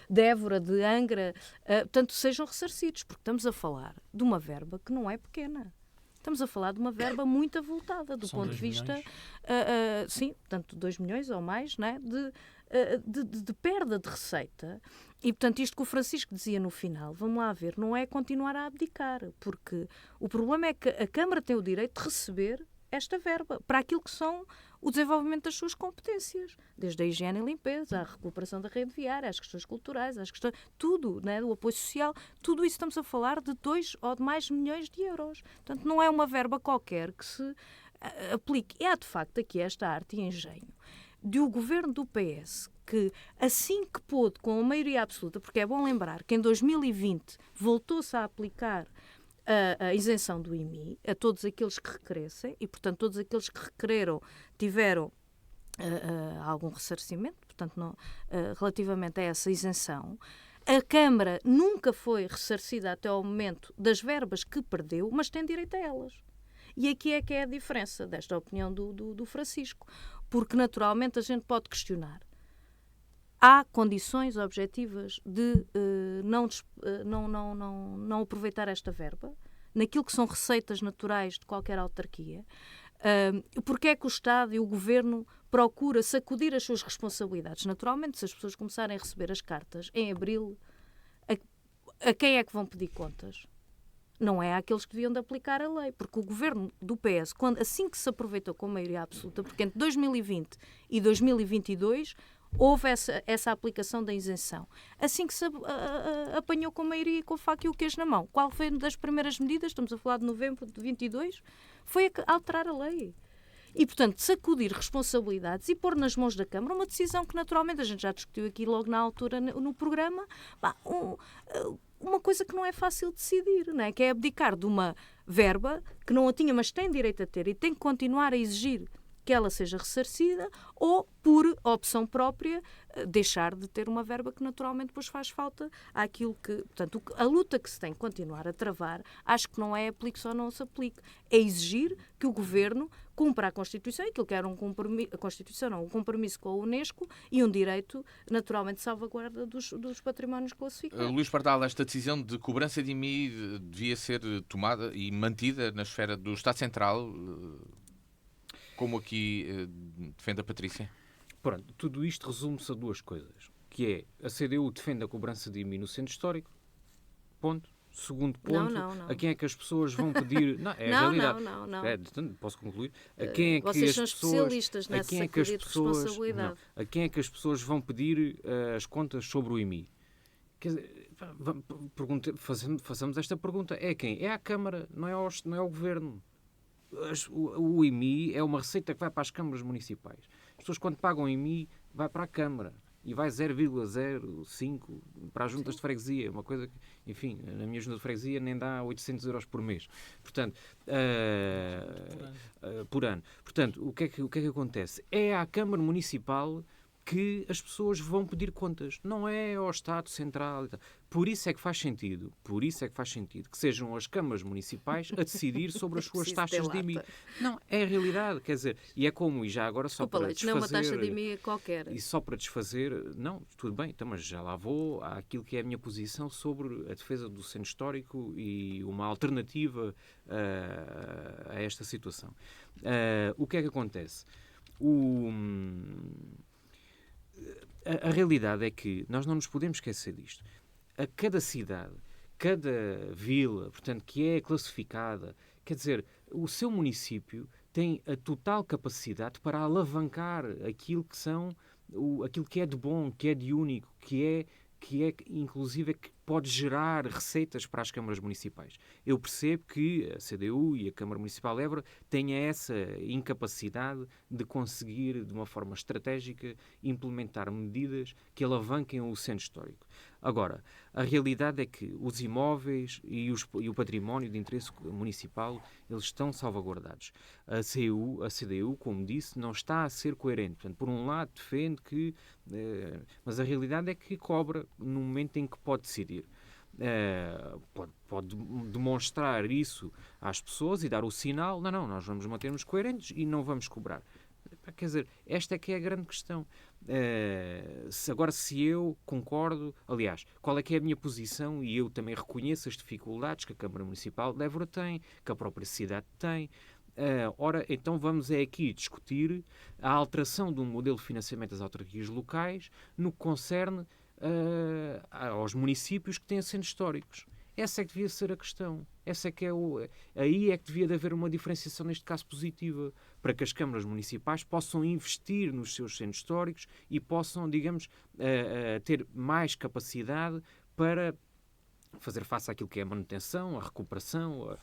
de Évora, de Angra, portanto sejam ressarcidos, porque estamos a falar de uma verba que não é pequena. Estamos a falar de uma verba muito avultada do ponto de vista, sim, portanto 2 milhões ou mais, né, de perda de receita. E, portanto, isto que o Francisco dizia no final, vamos lá ver, não é continuar a abdicar, porque o problema é que a Câmara tem o direito de receber esta verba para aquilo que são o desenvolvimento das suas competências, desde a higiene e limpeza, à recuperação da rede viária, às questões culturais, às questões, tudo, né, o apoio social, tudo isso estamos a falar de 2 ou de mais milhões de euros. Portanto, não é uma verba qualquer que se aplique. E há, de facto, aqui esta arte e engenho de o governo do PS, que assim que pôde, com a maioria absoluta, porque é bom lembrar que em 2020 voltou-se a aplicar a isenção do IMI a todos aqueles que requeressem e, portanto, todos aqueles que requereram tiveram algum ressarcimento, portanto, não, relativamente a essa isenção. A Câmara nunca foi ressarcida até ao momento das verbas que perdeu, mas tem direito a elas. E aqui é que é a diferença desta opinião do Francisco, porque naturalmente a gente pode questionar. Há condições objetivas de não aproveitar esta verba, naquilo que são receitas naturais de qualquer autarquia. Porque é que o Estado e o Governo procura sacudir as suas responsabilidades? Naturalmente, se as pessoas começarem a receber as cartas em abril, a quem é que vão pedir contas? Não é àqueles que deviam de aplicar a lei, porque o governo do PS, assim que se aproveitou com a maioria absoluta, porque entre 2020 e 2022 houve essa aplicação da isenção, assim que se apanhou com a maioria com a faca e o queijo na mão, qual foi uma das primeiras medidas, estamos a falar de novembro de 22, foi alterar a lei. E, portanto, sacudir responsabilidades e pôr nas mãos da Câmara uma decisão que, naturalmente, a gente já discutiu aqui logo na altura no programa, uma coisa que não é fácil de decidir, não é? Que é abdicar de uma verba que não a tinha, mas tem direito a ter e tem que continuar a exigir que ela seja ressarcida, ou, por opção própria, deixar de ter uma verba que naturalmente depois faz falta àquilo que... Portanto, a luta que se tem que continuar a travar, acho que não é aplique-se ou não se aplique. É exigir que o Governo cumpra a Constituição, aquilo que era um compromisso com a Unesco e um direito, naturalmente, de salvaguarda dos patrimónios classificados. Luís Pardal, esta decisão de cobrança de IMI devia ser tomada e mantida na esfera do Estado Central, como aqui defende a Patrícia? Pronto, tudo isto resume-se a 2 coisas, que é a CDU defende a cobrança de IMI no centro histórico, ponto. Segundo ponto, não. A quem é que as pessoas vão pedir... Não, é a realidade. Não. Posso concluir? A quem é que vocês as são pessoas, especialistas nessa sacudir de responsabilidade. a quem é que as pessoas vão pedir as contas sobre o IMI? Quer dizer, façamos esta pergunta. É quem? É à Câmara, não é ao Governo. O IMI é uma receita que vai para as câmaras municipais. As pessoas, quando pagam IMI, vai para a Câmara e vai 0,05 para as juntas de freguesia, uma coisa que, enfim, na minha junta de freguesia nem dá 800 euros por mês. Portanto, por ano. Portanto, o que é que acontece? É à Câmara Municipal que as pessoas vão pedir contas, não é ao Estado Central. Por isso é que faz sentido que sejam as câmaras municipais a decidir sobre as suas taxas de IMI. Não, é a realidade, quer dizer, e é como, e já agora só para desfazer... Não é uma taxa de IMI qualquer. E só para desfazer, não, tudo bem, então, mas já lá vou àquilo que é a minha posição sobre a defesa do centro histórico e uma alternativa a esta situação. O que é que acontece? A realidade é que nós não nos podemos esquecer disto. A cada cidade, cada vila, portanto, que é classificada, quer dizer, o seu município tem a total capacidade para alavancar aquilo que é de bom, que é de único, que é inclusive que pode gerar receitas para as câmaras municipais. Eu percebo que a CDU e a Câmara Municipal de Évora têm essa incapacidade de conseguir, de uma forma estratégica, implementar medidas que alavanquem o centro histórico. Agora, a realidade é que os imóveis e o património de interesse municipal, eles estão salvaguardados. A CDU, como disse, não está a ser coerente. Portanto, por um lado, defende que... mas a realidade é que cobra no momento em que pode decidir. Pode demonstrar isso às pessoas e dar o sinal, não, nós vamos manter-nos coerentes e não vamos cobrar. Quer dizer, esta é que é a grande questão. Agora, se eu concordo, aliás, qual é que é a minha posição, e eu também reconheço as dificuldades que a Câmara Municipal de Évora tem, que a própria cidade tem. Ora, então vamos aqui discutir a alteração de um modelo de financiamento das autarquias locais no que concerne aos municípios que têm centros históricos. Essa é que devia ser a questão. Aí é que devia de haver uma diferenciação, neste caso positiva, para que as câmaras municipais possam investir nos seus centros históricos e possam, digamos, ter mais capacidade para fazer face àquilo que é a manutenção, a recuperação.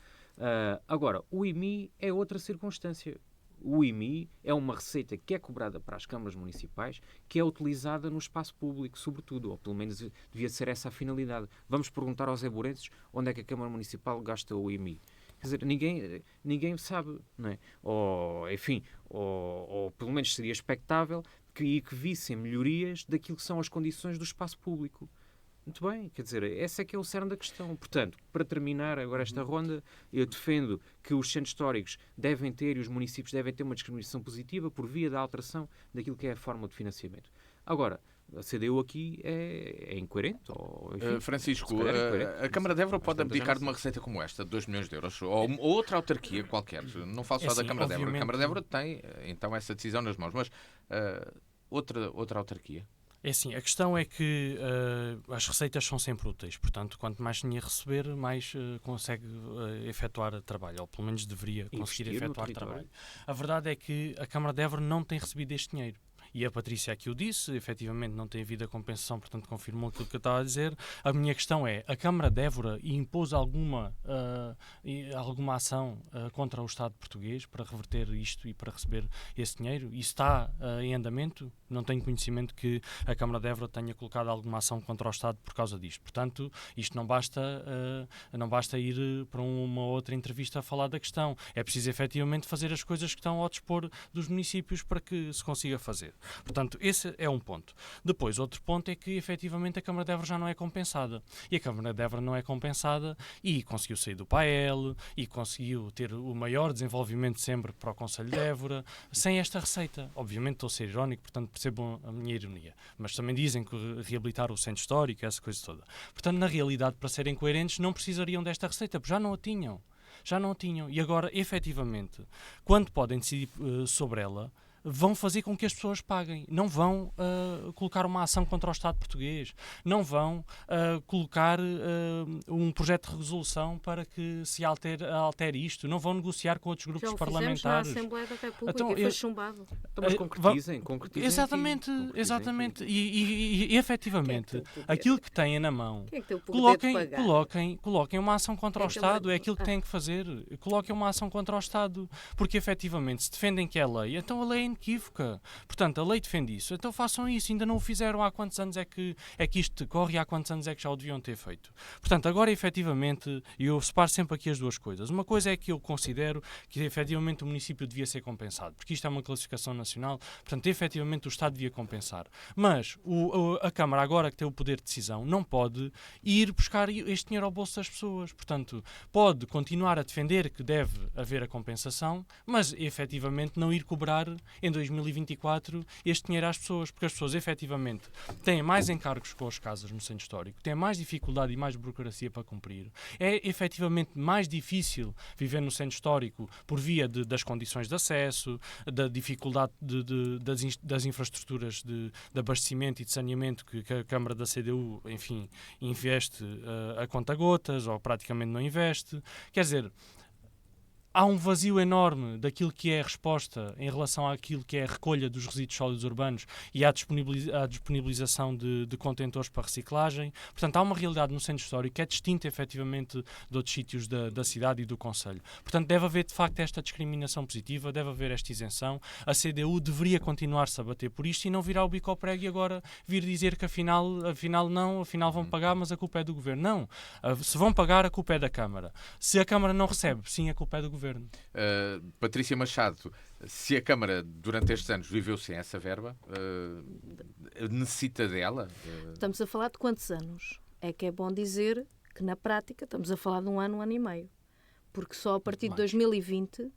Agora, o IMI é outra circunstância. O IMI é uma receita que é cobrada para as câmaras municipais, que é utilizada no espaço público, sobretudo, ou pelo menos devia ser essa a finalidade. Vamos perguntar aos eburenses onde é que a Câmara Municipal gasta o IMI. Quer dizer, ninguém sabe, não é? Ou pelo menos seria expectável que vissem melhorias daquilo que são as condições do espaço público. Muito bem, quer dizer, essa é que é o cerne da questão. Portanto, para terminar agora esta ronda, eu defendo que os centros históricos devem ter e os municípios devem ter uma discriminação positiva por via da alteração daquilo que é a forma de financiamento. Agora, a CDU aqui é incoerente? Enfim, Francisco, incoerente. a Câmara de Évora pode abdicar de uma receita como esta, de 2 milhões de euros, ou outra autarquia qualquer. Não falo só da Câmara de Évora. A Câmara de Évora tem, então, essa decisão nas mãos, mas outra autarquia. É assim, a questão é que as receitas são sempre úteis, portanto, quanto mais dinheiro receber, mais consegue efetuar trabalho, ou pelo menos deveria conseguir efetuar trabalho. A verdade é que a Câmara de Évora não tem recebido este dinheiro. E a Patrícia aqui o disse, efetivamente não tem havido a compensação, portanto confirmou aquilo que eu estava a dizer. A minha questão é, a Câmara de Évora impôs alguma ação contra o Estado português para reverter isto e para receber esse dinheiro? Isso está em andamento? Não tenho conhecimento que a Câmara de Évora tenha colocado alguma ação contra o Estado por causa disto. Portanto, isto não basta ir para uma outra entrevista a falar da questão. É preciso efetivamente fazer as coisas que estão ao dispor dos municípios para que se consiga fazer. Portanto, esse é um ponto. Depois, outro ponto é que, efetivamente, a Câmara de Évora já não é compensada. E a Câmara de Évora não é compensada e conseguiu sair do PAEL e conseguiu ter o maior desenvolvimento sempre para o Concelho de Évora, sem esta receita. Obviamente estou a ser irónico, portanto percebam a minha ironia. Mas também dizem que reabilitar o centro histórico, essa coisa toda. Portanto, na realidade, para serem coerentes, não precisariam desta receita, porque já não a tinham. E agora, efetivamente, quando podem decidir sobre ela, vão fazer com que as pessoas paguem. Não vão colocar uma ação contra o Estado português. Não vão colocar um projeto de resolução para que se altere isto. Não vão negociar com outros grupos parlamentares. Já o fizemos na Assembleia da República e foi chumbado. Mas concretizem. Exatamente. E efetivamente, aquilo que têm na mão, coloquem uma ação contra o Estado. É aquilo que têm que fazer. Coloquem uma ação contra o Estado. Porque efetivamente, se defendem que é lei, então a lei é inequívoca. Portanto, a lei defende isso. Então façam isso. Ainda não o fizeram. Há quantos anos é que isto decorre e há quantos anos é que já o deviam ter feito? Portanto, agora, efetivamente, eu separo sempre aqui as duas coisas. Uma coisa é que eu considero que, efetivamente, o município devia ser compensado, porque isto é uma classificação nacional. Portanto, efetivamente, o Estado devia compensar. Mas a Câmara, agora que tem o poder de decisão, não pode ir buscar este dinheiro ao bolso das pessoas. Portanto, pode continuar a defender que deve haver a compensação, mas, efetivamente, não ir cobrar em 2024 este dinheiro às pessoas, porque as pessoas efetivamente têm mais encargos com as casas no centro histórico, têm mais dificuldade e mais burocracia para cumprir. É efetivamente mais difícil viver no centro histórico por via das condições de acesso, da dificuldade das infraestruturas de abastecimento e de saneamento que a Câmara da CDU, enfim, investe a conta-gotas ou praticamente não investe. Quer dizer, há um vazio enorme daquilo que é a resposta em relação àquilo que é a recolha dos resíduos sólidos urbanos e à disponibilização de contentores para reciclagem. Portanto, há uma realidade no centro histórico que é distinta, efetivamente, de outros sítios da cidade e do concelho. Portanto, deve haver, de facto, esta discriminação positiva, deve haver esta isenção. A CDU deveria continuar-se a bater por isto e não virar o bico ao prego e agora vir dizer que afinal vão pagar, mas a culpa é do Governo. Não. Se vão pagar, a culpa é da Câmara. Se a Câmara não recebe, sim, a culpa é do Governo. Patrícia Machado, se a Câmara durante estes anos viveu sem essa verba, necessita dela? Estamos a falar de quantos anos? É que é bom dizer que na prática estamos a falar de um ano e meio. Porque só a partir de 2020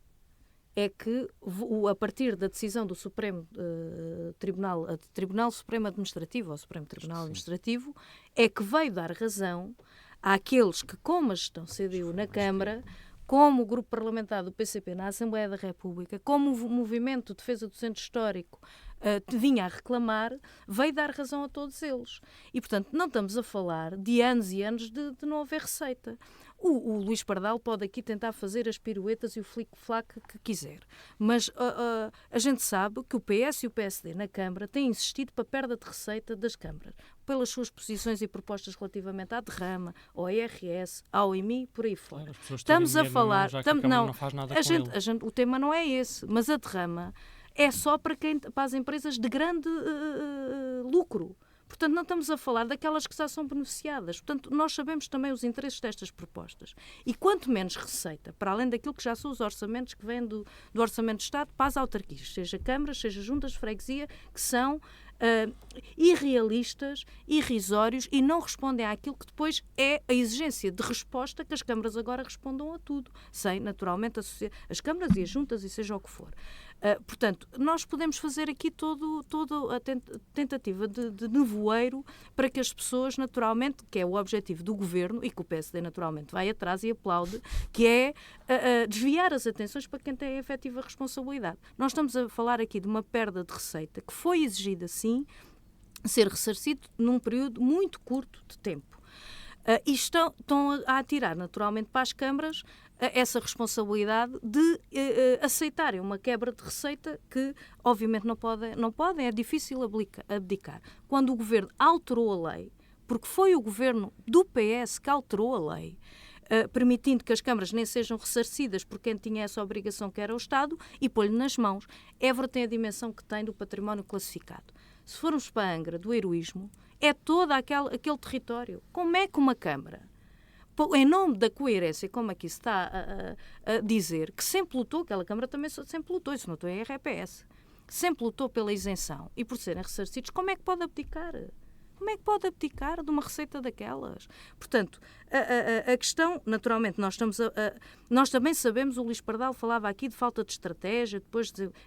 é que, a partir da decisão do Supremo Tribunal Supremo Administrativo, ou Supremo Tribunal Administrativo, é que veio dar razão àqueles que, como a gestão CDU na Câmara, como o grupo parlamentar do PCP na Assembleia da República, como o movimento de defesa do centro histórico vinha a reclamar, veio dar razão a todos eles. E, portanto, não estamos a falar de anos e anos de não haver receita. O Luís Pardal pode aqui tentar fazer as piruetas e o flic-flac que quiser. Mas a gente sabe que o PS e o PSD na Câmara têm insistido para a perda de receita das câmaras, pelas suas posições e propostas relativamente à derrama, ao IRS, ao IMI, por aí fora. Claro, as pessoas estamos a falar... não faz nada com ele. O tema não é esse, mas a derrama é só para as empresas de grande lucro. Portanto, não estamos a falar daquelas que já são beneficiadas. Portanto, nós sabemos também os interesses destas propostas. E quanto menos receita, para além daquilo que já são os orçamentos que vêm do Orçamento de Estado para as autarquias, seja câmaras, seja juntas de freguesia, que são irrealistas, irrisórios e não respondem àquilo que depois é a exigência de resposta que as câmaras agora respondam a tudo, sem, naturalmente, as câmaras e as juntas e seja o que for. Portanto, nós podemos fazer aqui toda a tentativa de nevoeiro para que as pessoas, naturalmente, que é o objetivo do Governo e que o PSD, naturalmente, vai atrás e aplaude, que é desviar as atenções para quem tem a efetiva responsabilidade. Nós estamos a falar aqui de uma perda de receita que foi exigida, sim, ser ressarcido num período muito curto de tempo. E estão a atirar, naturalmente, para as câmaras essa responsabilidade de aceitarem uma quebra de receita que, obviamente, não podem, é difícil abdicar. Quando o Governo alterou a lei, porque foi o Governo do PS que alterou a lei, permitindo que as câmaras nem sejam ressarcidas por quem tinha essa obrigação, que era o Estado, e pôr-lhe nas mãos. Évora tem a dimensão que tem do património classificado. Se formos para a Angra do heroísmo, é todo aquele território. Como é que uma Câmara, em nome da coerência, como aqui se está a dizer, que sempre lutou, aquela Câmara também sempre lutou, isso não estou em RPS, sempre lutou pela isenção e por serem ressarcidos, como é que pode abdicar? Como é que pode abdicar de uma receita daquelas? Portanto, a questão, naturalmente, nós também sabemos, o Luís Pardal falava aqui de falta de estratégia,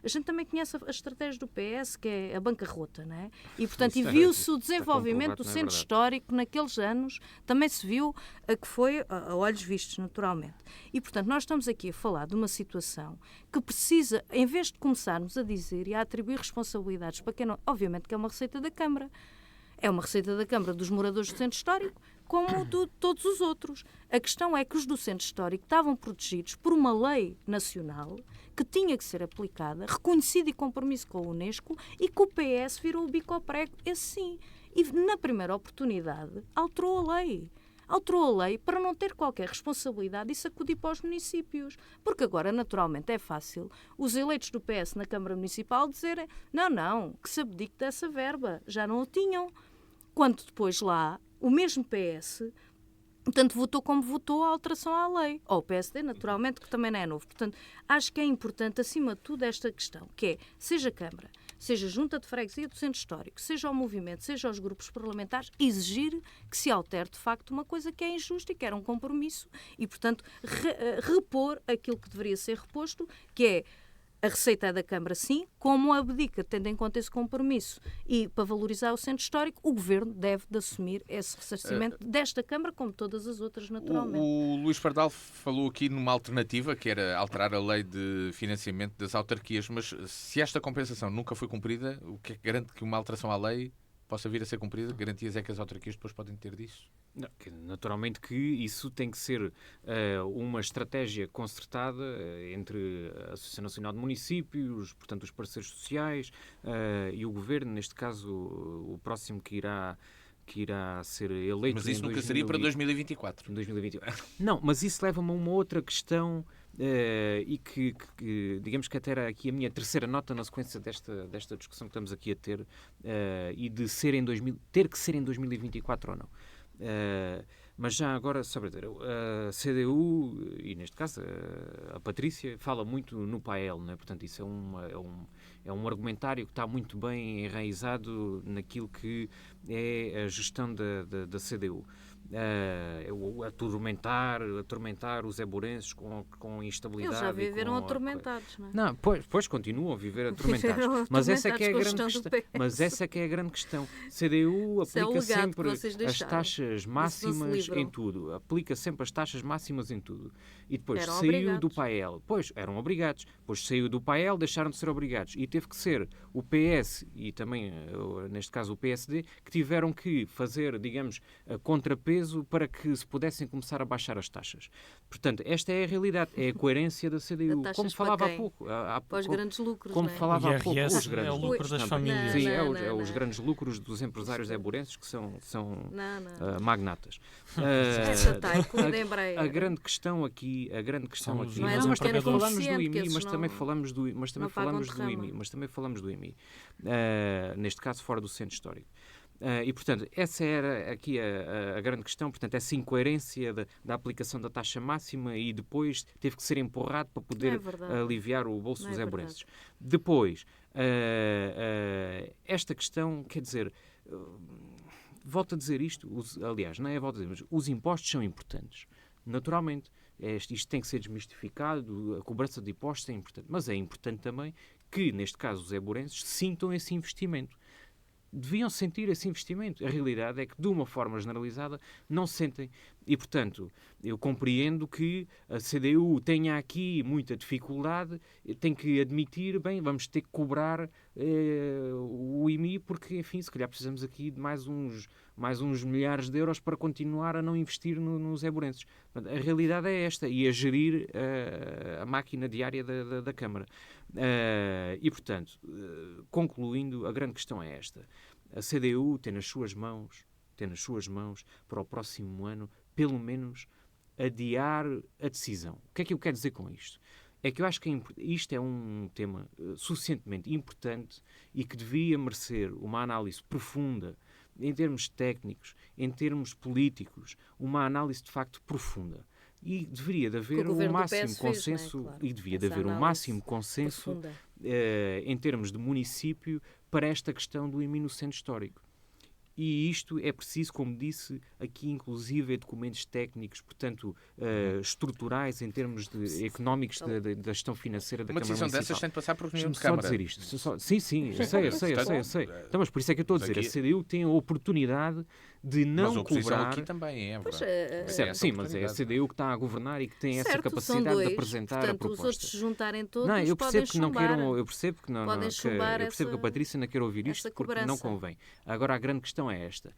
a gente também conhece a estratégia do PS, que é a bancarrota, não é? E, portanto, viu-se o desenvolvimento do centro histórico naqueles anos, também se viu que foi a olhos vistos, naturalmente. E, portanto, nós estamos aqui a falar de uma situação que precisa, em vez de começarmos a dizer e a atribuir responsabilidades para quem não... Obviamente que é uma receita da Câmara. É uma receita da Câmara dos moradores do centro histórico, como de todos os outros. A questão é que os do centro histórico estavam protegidos por uma lei nacional que tinha que ser aplicada, reconhecida e compromisso com a Unesco, e que o PS virou o bico ao prego, esse sim. E, na primeira oportunidade, alterou a lei. Alterou a lei para não ter qualquer responsabilidade e sacudir para os municípios. Porque agora, naturalmente, é fácil os eleitos do PS na Câmara Municipal dizerem não, que se abdique dessa verba. Já não o tinham. Quando depois lá, o mesmo PS, tanto votou como votou a alteração à lei. Ou o PSD, naturalmente, que também não é novo. Portanto, acho que é importante, acima de tudo, esta questão, que é, seja Câmara, seja Junta de Freguesia do Centro Histórico, seja o movimento, seja os grupos parlamentares, exigir que se altere, de facto, uma coisa que é injusta e que era um compromisso e, portanto, repor aquilo que deveria ser reposto, que é a receita é da Câmara, sim, como abdica, tendo em conta esse compromisso. E, para valorizar o centro histórico, o Governo deve de assumir esse ressarcimento desta Câmara, como todas as outras, naturalmente. O Luís Pardal falou aqui numa alternativa, que era alterar a lei de financiamento das autarquias, mas se esta compensação nunca foi cumprida, o que é que garante que uma alteração à lei possa vir a ser cumprida? Garantias é que as autarquias depois podem ter disso? Não, naturalmente que isso tem que ser uma estratégia concertada entre a Associação Nacional de Municípios, portanto os parceiros sociais e o Governo, neste caso o próximo que irá ser eleito. Mas isso nunca seria para 2024. 2024. Não, mas isso leva-me a uma outra questão e que digamos que até era aqui a minha terceira nota na sequência desta discussão que estamos aqui a ter e de ter que ser em 2024 ou não. Mas já agora, sobre a CDU, e neste caso a Patrícia, fala muito no PAEL, não é? Portanto, isso é um argumentário que está muito bem enraizado naquilo que é a gestão da CDU. Atormentar os eburenses com instabilidade. Eles já viveram atormentados, não é? Não, pois continuam a viver atormentados. Mas essa é que é a grande questão. Mas essa é que é a grande questão. CDU aplica sempre as taxas máximas em tudo. Aplica sempre as taxas máximas em tudo. E depois saiu do PAEL. Pois, eram obrigados. Depois saiu do PAEL, deixaram de ser obrigados. E teve que ser o PS e também, neste caso, o PSD, que tiveram que fazer, digamos, contrapeso para que se pudessem começar a baixar as taxas. Portanto, esta é a realidade, é a coerência da CDU. Como falava há pouco. Para os grandes lucros, como falava há pouco. Os grandes é o lucro das famílias. Sim, os grandes lucros dos empresários eburenses que são magnatas. A grande questão aqui... Mas também falamos do IMI, mas também falamos do IMI. Neste caso, fora do centro histórico. E, portanto, essa era aqui a grande questão, portanto, essa incoerência da aplicação da taxa máxima e depois teve que ser empurrado para poder aliviar o bolso dos eburenses. Depois, esta questão, quer dizer, volto a dizer isto, aliás, não é volto a dizer, mas os impostos são importantes, naturalmente. Isto tem que ser desmistificado, a cobrança de impostos é importante, mas é importante também que, neste caso, os eburenses sintam esse investimento. Deviam sentir esse investimento. A realidade é que, de uma forma generalizada, não sentem. E, portanto, eu compreendo que a CDU tenha aqui muita dificuldade, tem que admitir, bem, vamos ter que cobrar o IMI, porque, enfim, se calhar precisamos aqui de mais uns milhares de euros para continuar a não investir nos eburenses. A realidade é esta, e a gerir a máquina diária da Câmara. E, portanto, concluindo, a grande questão é esta. A CDU tem nas suas mãos, para o próximo ano, pelo menos, adiar a decisão. O que é que eu quero dizer com isto? É que eu acho que isto é um tema suficientemente importante e que devia merecer uma análise profunda, em termos técnicos, em termos políticos, uma análise de facto profunda. E deveria de haver um máximo consenso, e devia de haver um máximo consenso em termos de município para esta questão do IMI no centro histórico. E isto é preciso, como disse, aqui inclusive documentos técnicos, portanto, estruturais em termos económicos da gestão financeira da Câmara Municipal. Uma decisão dessas tem de passar por reunião de Câmara. Só dizer isto. Sim, eu sei. Então, mas por isso é que eu estou a dizer, a CDU tem a oportunidade de não cobrar... aqui também é verdade. Sim, mas é a CDU que está a governar e que tem essa capacidade de apresentar a proposta. Os outros juntarem todos, eu percebo que a Patrícia não quer ouvir isto porque não convém. Agora, a grande questão é esta.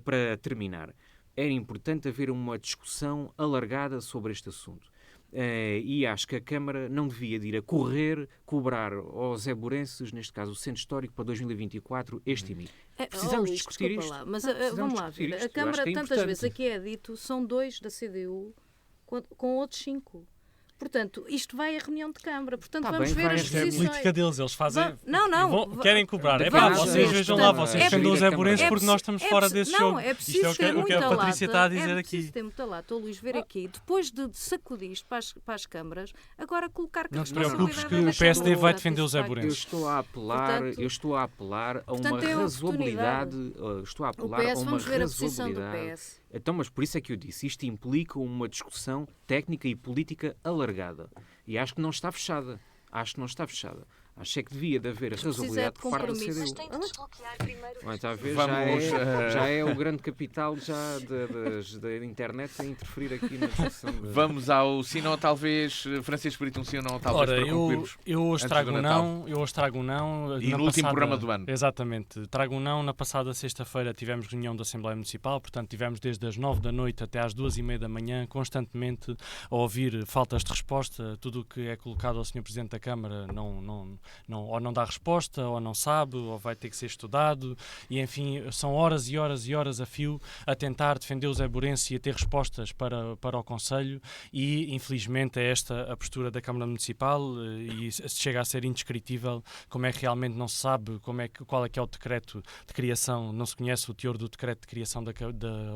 Para terminar, era importante haver uma discussão alargada sobre este assunto. E acho que a Câmara não devia de ir a correr cobrar aos eburenses, neste caso o Centro Histórico, para 2024, este IMI. Precisamos discutir isto. Mas vamos lá ver. A Câmara, tantas vezes aqui é dito, são 2 da CDU com outros 5. Portanto, isto vai à reunião de Câmara. Portanto, vamos ver as posições. É a política deles, eles fazem... Não. Querem cobrar. Vocês vejam lá, vocês defendem os eburenses porque nós estamos fora desse jogo. Não, é preciso ter o que a Patrícia está a dizer aqui. É preciso ter muita lata. Luís, ver aqui, depois de sacudir isto para as câmaras, agora colocar que não te preocupes que o PSD vai defender os eburenses. Eu estou a apelar a uma razoabilidade. Estou a apelar a uma razoabilidade. Então, mas por isso é que eu disse, isto implica uma discussão técnica e política alargada. E acho que não está fechada. Acho que devia de haver razoabilidade por parte da CDU. Mas tem de desbloquear primeiro. Está a ver? Vamos, Já é o grande capital já da internet a interferir aqui na discussão. Vamos ao sim ou talvez. Francisco Brito, um sim ou não talvez Ora, para concluirmos. eu hoje trago do um Natal. não, eu hoje trago um não. E no último programa do ano. Exatamente. Trago um não. Na passada sexta-feira tivemos reunião da Assembleia Municipal, portanto tivemos desde as 9 da noite até às 2h30 da manhã, constantemente a ouvir faltas de resposta. Tudo o que é colocado ao Sr. Presidente da Câmara ou não dá resposta, ou não sabe, ou vai ter que ser estudado, e enfim, são horas e horas e horas a fio a tentar defender o Zé Bourense e a ter respostas para o Conselho, e infelizmente é esta a postura da Câmara Municipal, e chega a ser indescritível como é que realmente não se sabe qual é que é o decreto de criação, não se conhece o teor do decreto de criação da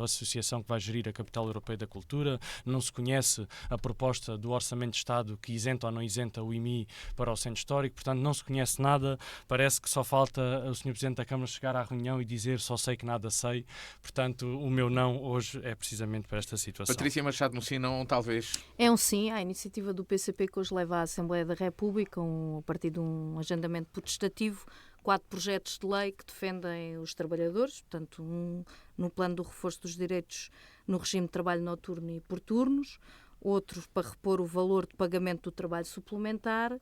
associação que vai gerir a Capital Europeia da Cultura, não se conhece a proposta do Orçamento de Estado que isenta ou não isenta o IMI para o Centro Histórico, portanto não se conhece nada, parece que só falta o Sr. Presidente da Câmara chegar à reunião e dizer só sei que nada sei, portanto o meu não hoje é precisamente para esta situação. Patrícia Machado, no sim, não talvez. É um sim à iniciativa do PCP que hoje leva à Assembleia da República, a partir de um agendamento protestativo, 4 projetos de lei que defendem os trabalhadores, portanto, no plano do reforço dos direitos no regime de trabalho noturno e por turnos, outro para repor o valor de pagamento do trabalho suplementar,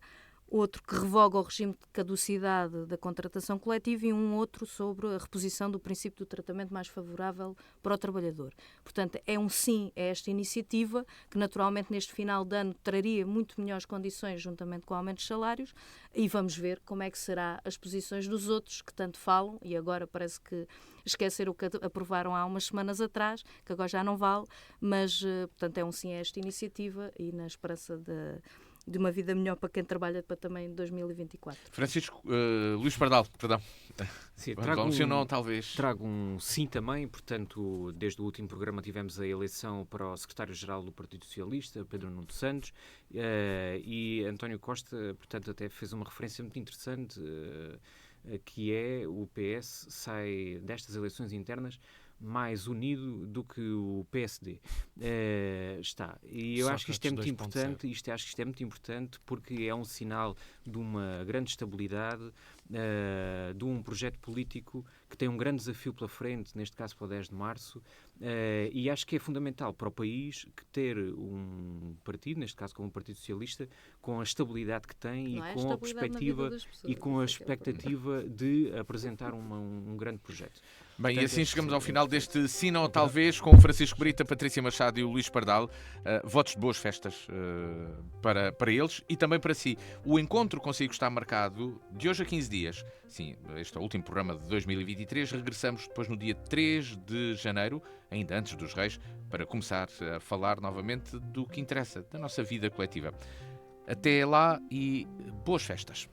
outro que revoga o regime de caducidade da contratação coletiva e um outro sobre a reposição do princípio do tratamento mais favorável para o trabalhador. Portanto, é um sim a esta iniciativa, que naturalmente neste final de ano traria muito melhores condições juntamente com aumentos de salários, e vamos ver como é que serão as posições dos outros que tanto falam, e agora parece que esqueceram o que aprovaram há umas semanas atrás, que agora já não vale, mas, portanto, é um sim a esta iniciativa e na esperança de uma vida melhor para quem trabalha para também 2024. Francisco, Luís Pardal, perdão. Sim, trago um sim também, portanto, desde o último programa tivemos a eleição para o secretário-geral do Partido Socialista, Pedro Nuno Santos, e António Costa, portanto, até fez uma referência muito interessante, que é o PS sai destas eleições internas mais unido do que o PSD está. E eu acho que isto é muito importante, acho que isto é muito importante porque é um sinal de uma grande estabilidade, de um projeto político que tem um grande desafio pela frente, neste caso para o 10 de março, e acho que é fundamental para o país que ter um partido, neste caso como o Partido Socialista, com a estabilidade que tem e com a perspectiva e com a expectativa de apresentar um grande projeto. Bem, Portanto, e assim chegamos ao final deste Sim ou Talvez, com o Francisco Brito, a Patrícia Machado e o Luís Pardal. Votos de boas festas para eles e também para si. O encontro consigo está marcado de hoje a 15 dias. Sim, este é o último programa de 2023. Regressamos depois no dia 3 de janeiro, ainda antes dos Reis, para começar a falar novamente do que interessa, da nossa vida coletiva. Até lá e boas festas.